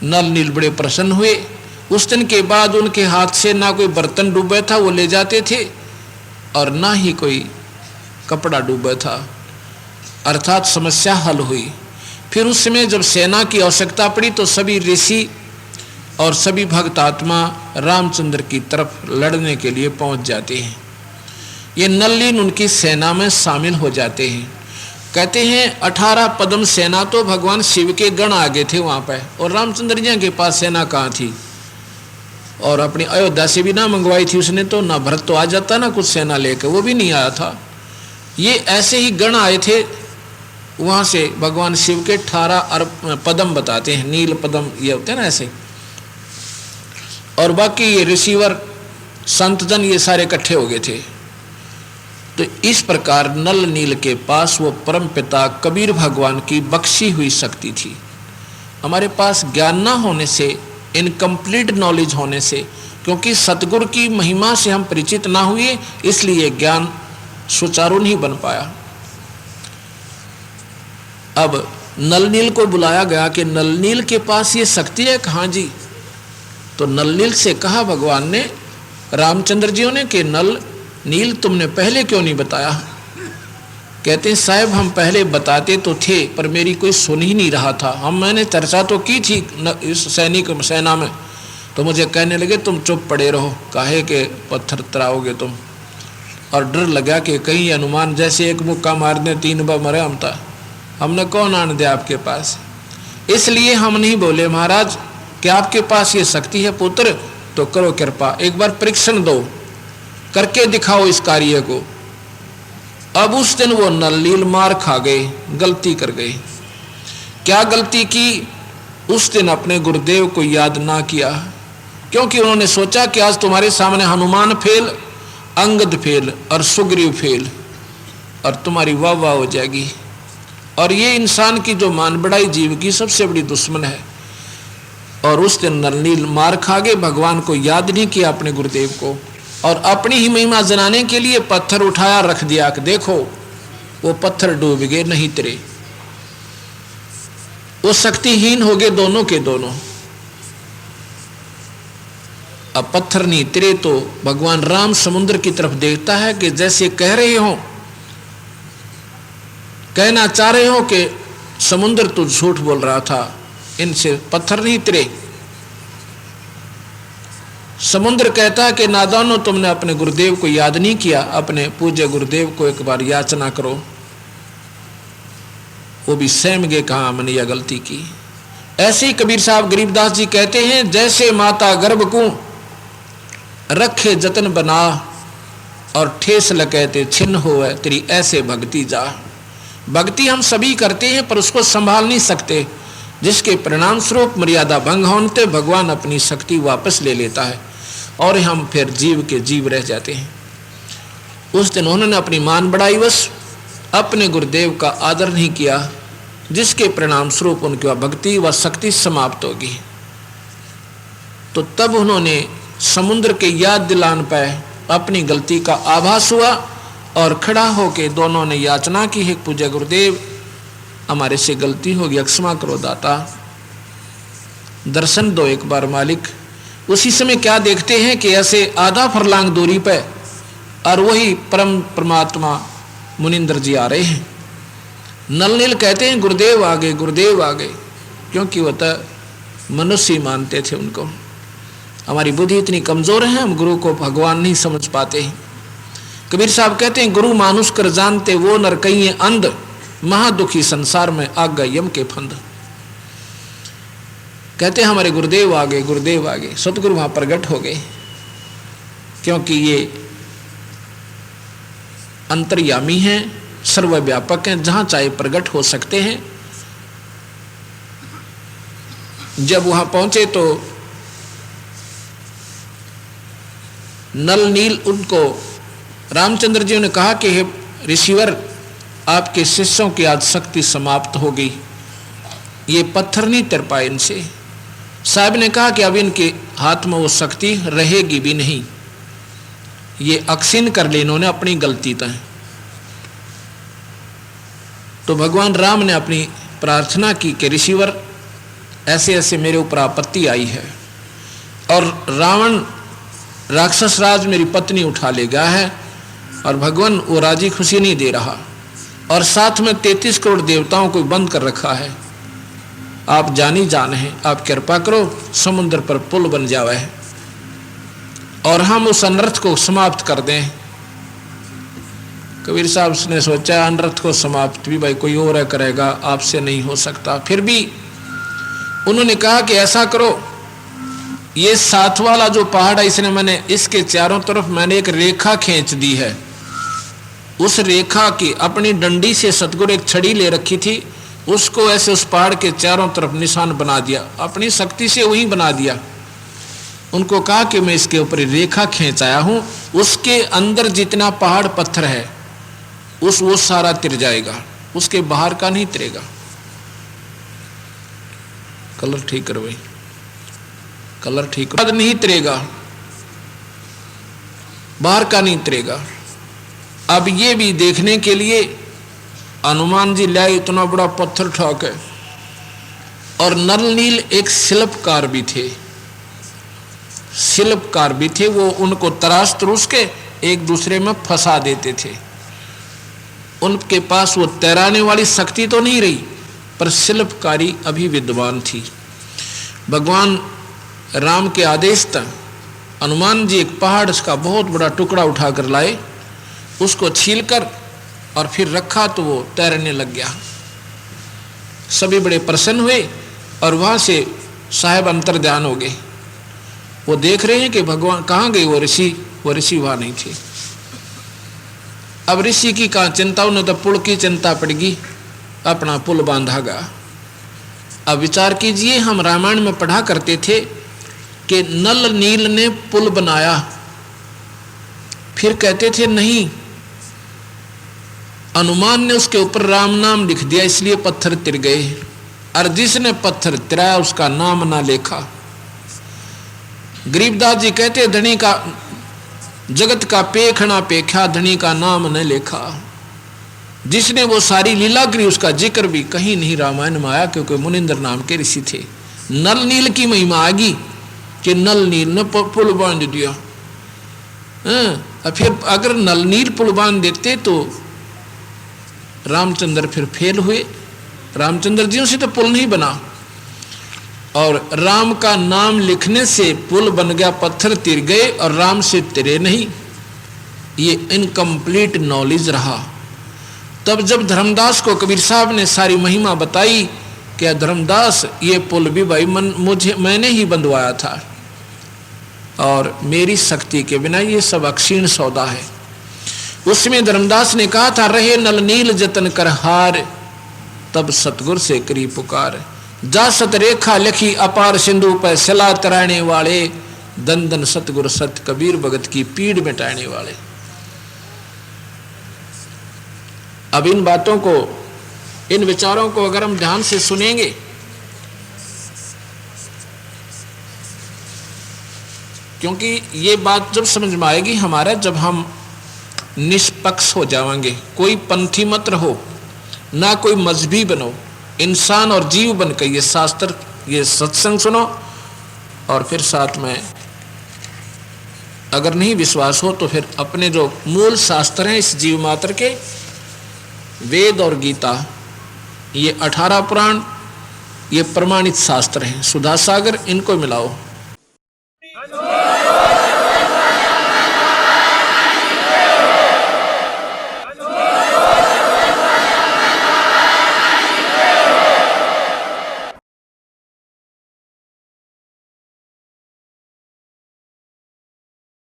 नल नील बड़े प्रसन्न हुए। उस दिन के बाद उनके हाथ से ना कोई बर्तन डूबे था वो ले जाते थे, और ना ही कोई कपड़ा डूबा था, अर्थात समस्या हल हुई। फिर उस समय जब सेना की आवश्यकता पड़ी तो सभी ऋषि और सभी भक्त आत्मा रामचंद्र की तरफ लड़ने के लिए पहुंच जाते हैं। ये नल्लीन उनकी सेना में शामिल हो जाते हैं। कहते हैं 18 पद्म सेना तो भगवान शिव के गण आगे थे वहाँ पर, और रामचंद्र जी के पास सेना कहाँ थी, और अपनी अयोध्या से भी ना मंगवाई थी उसने, तो ना भरत तो आ जाता ना कुछ सेना लेकर, वो भी नहीं आया था। ये ऐसे ही गण आए थे वहाँ से। भगवान शिव के 18 पद्म बताते हैं, नील पद्म ये होते हैं ना ऐसे, और बाकी ये ऋषिवर संतजन ये सारे इकट्ठे हो गए थे। तो इस प्रकार नल नील के पास वो परम पिता कबीर भगवान की बख्शी हुई शक्ति थी। हमारे पास ज्ञान ना होने से, इनकम्प्लीट नॉलेज होने से, क्योंकि सतगुरु की महिमा से हम परिचित ना हुए, इसलिए ज्ञान सुचारू नहीं बन पाया। अब नल नील को बुलाया गया कि नल नील के पास ये शक्ति है, कहाँ जी? तो नल नील से कहा भगवान ने, रामचंद्र जी ने, कि नल नील तुमने पहले क्यों नहीं बताया? कहते हैं साहब हम पहले बताते तो थे, पर मेरी कोई सुन ही नहीं रहा था। मैंने चर्चा तो की थी इस सेना में, तो मुझे कहने लगे तुम चुप पड़े रहो, काहे के पत्थर तराओगे तुम। और डर लगा कि कहीं हनुमान जैसे एक मुक्का मार दे 3 बार मरे हम था, हमने कौन आने दिया आपके पास। इसलिए हम नहीं बोले महाराज कि आपके पास ये शक्ति है पुत्र, तो करो कृपा, एक बार परीक्षण दो, करके दिखाओ इस कार्य को। अब उस दिन वो नलनील मार खा गए, गलती कर गए। क्या गलती की? उस दिन अपने गुरुदेव को याद ना किया, क्योंकि उन्होंने सोचा कि आज तुम्हारे सामने हनुमान फेल, अंगद फेल और सुग्रीव फेल, और तुम्हारी वाह वाह हो जाएगी। और ये इंसान की जो मान बढ़ाई जीव की सबसे बड़ी दुश्मन है। और उस दिन नलनील मार खा गए, भगवान को याद नहीं किया अपने गुरुदेव को, और अपनी ही महिमा जनाने के लिए पत्थर उठाया रख दिया कि देखो वो पत्थर डूब गए, नहीं तिरे। वो शक्तिहीन हो गए दोनों के दोनों। अब पत्थर नहीं तिरे तो भगवान राम समुद्र की तरफ देखता है कि जैसे कह रहे हो, कहना चाह रहे हो कि समुद्र तो झूठ बोल रहा था, इनसे पत्थर नहीं तिरे। समुद्र कहता है कि नादानो, तुमने अपने गुरुदेव को याद नहीं किया, अपने पूज्य गुरुदेव को एक बार याचना करो। वो भी सहम गए, कहा मैंने यह गलती की। ऐसे ही कबीर साहब गरीबदास जी कहते हैं, जैसे माता गर्भ को रखे जतन बना, और ठेस लगते छिन्न होवे तेरी ऐसे भक्ति जा। भक्ति हम सभी करते हैं पर उसको संभाल नहीं सकते, जिसके परिणाम स्वरूप मर्यादा भंग होने भगवान अपनी शक्ति वापस ले लेता है और हम फिर जीव के जीव रह जाते हैं। उस दिन उन्होंने अपनी मान बढ़ाई, बस अपने गुरुदेव का आदर नहीं किया, जिसके परिणाम स्वरूप उनकी वह भक्ति व शक्ति समाप्त होगी। तो तब उन्होंने समुद्र के याद दिलान पर अपनी गलती का आभास हुआ और खड़ा होके दोनों ने याचना की, है पूज्य गुरुदेव हमारे से गलती हो गई, क्षमा करो दाता, दर्शन दो एक बार मालिक। उसी समय क्या देखते हैं कि ऐसे आधा फरलांग दूरी पे और वही परम परमात्मा मुनिंदर जी आ रहे हैं। नलनील कहते हैं गुरुदेव आ गए, गुरुदेव आ गए, क्योंकि वह तो मनुष्य मानते थे उनको। हमारी बुद्धि इतनी कमजोर है, हम गुरु को भगवान नहीं समझ पाते। कबीर साहब कहते हैं, गुरु मानुष कर जानते वो नर कहीं अंध, महादुखी संसार में आ गए यम के फंद। कहते हैं हमारे गुरुदेव आ गए, गुरुदेव आ गए, सतगुरु वहां प्रकट हो गए, क्योंकि ये अंतर्यामी हैं, सर्वव्यापक हैं, जहां चाहे प्रकट हो सकते हैं। जब वहां पहुंचे तो नल नील उनको रामचंद्र जी ने कहा कि हे ऋषिवर, आपके शिष्यों की आज शक्ति समाप्त हो गई, ये पत्थर नहीं तर पाए इनसे। साहब ने कहा कि अब इनके हाथ में वो शक्ति रहेगी भी नहीं, ये अक्षीण कर ले इन्होंने अपनी गलती तय। तो भगवान राम ने अपनी प्रार्थना की कि ऋषिवर ऐसे ऐसे मेरे ऊपर आपत्ति आई है और रावण राक्षस राज मेरी पत्नी उठा ले गया है और भगवान वो राजी खुशी नहीं दे रहा, और साथ में 33 करोड़ देवताओं को बंद कर रखा है। आप जानी जान हैं, आप कृपा करो समुद्र पर पुल बन जावे और हम उस अनर्थ को समाप्त कर दें। कबीर साहब ने सोचा अनर्थ को समाप्त भी भाई कोई और करेगा, आपसे नहीं हो सकता। फिर भी उन्होंने कहा कि ऐसा करो, ये साथ वाला जो पहाड़ है इसने मैंने इसके चारों तरफ मैंने एक रेखा खींच दी है, उस रेखा की अपनी डंडी से सतगुरु एक छड़ी ले रखी थी, उसको ऐसे उस पहाड़ के चारों तरफ निशान बना दिया, अपनी शक्ति से वही बना दिया। उनको कहा कि मैं इसके ऊपर रेखा खींच आया हूं, उसके अंदर जितना पहाड़ पत्थर है वो सारा तिर जाएगा, उसके बाहर का नहीं तिरेगा। कलर ठीक करो भाई, कलर ठीक नहीं तिरेगा, बाहर का नहीं तिरेगा। अब ये भी देखने के लिए हनुमान जी लाए इतना बड़ा पत्थर ठाक है, और नलनील एक शिल्पकार भी थे, शिल्पकार भी थे, वो उनको तराश तरूश के एक दूसरे में फंसा देते थे। उनके पास वो तैराने वाली शक्ति तो नहीं रही, पर शिल्पकारी अभी विद्वान थी। भगवान राम के आदेश तक हनुमान जी एक पहाड़ का बहुत बड़ा टुकड़ा उठाकर लाए, उसको छीलकर और फिर रखा तो वो तैरने लग गया। सभी बड़े प्रसन्न हुए और वहां से साहब अंतर ध्यान हो गए। वो देख रहे हैं कि भगवान कहाँ गए वो ऋषि वहां नहीं थे। अब ऋषि की कहाँ चिंता, उन्हें तो पुल की चिंता पड़गी, अपना पुल बांधागा। अब विचार कीजिए, हम रामायण में पढ़ा करते थे कि नल नील ने पुल बनाया, फिर कहते थे नहीं, हनुमान ने उसके ऊपर राम नाम लिख दिया इसलिए पत्थर तिर गए, और जिसने पत्थर तिराया उसका नाम ना लेखा। गरीबदास जी कहते धनी का जगत का पेखना पेखा, धनी का नाम न लेखा। जिसने वो सारी लीला करी उसका जिक्र भी कहीं नहीं रामायण में आया, क्योंकि मुनिंद्र नाम के ऋषि थे। नल नील की महिमा आगी कि नल नील ने पुल बांध दिया। फिर अगर नल नील पुल बांध देते तो रामचंद्र फिर फेल हुए, रामचंद्र जी से तो पुल नहीं बना। और राम का नाम लिखने से पुल बन गया, पत्थर तिर गए और राम से तिरे नहीं, ये इनकम्प्लीट नॉलेज रहा। तब जब धर्मदास को कबीर साहब ने सारी महिमा बताई कि धर्मदास ये पुल भी भाई मैंने ही बंधवाया था, और मेरी शक्ति के बिना ये सब अक्षीण सौदा है। उसमें धर्मदास ने कहा था, रहे नल नील जतन कर हार, तब सतगुर से करी पुकार। जा सत रेखा लिखी अपार सिंधु पर सिला तराने वाले, दन दन सतगुर सत कबीर भगत की पीड़ मिटाने वाले। अब इन बातों को, इन विचारों को अगर हम ध्यान से सुनेंगे क्योंकि ये बात जब समझ में आएगी हमारा, जब हम निष्पक्ष हो जाएंगे, कोई पंथी मत रहो, ना कोई मजहबी बनो, इंसान और जीव बनकर ये शास्त्र, ये सत्संग सुनो, और फिर साथ में अगर नहीं विश्वास हो तो फिर अपने जो मूल शास्त्र हैं इस जीव मात्र के, वेद और गीता, ये 18 पुराण, ये प्रमाणित शास्त्र हैं, सुधा सागर, इनको मिलाओ।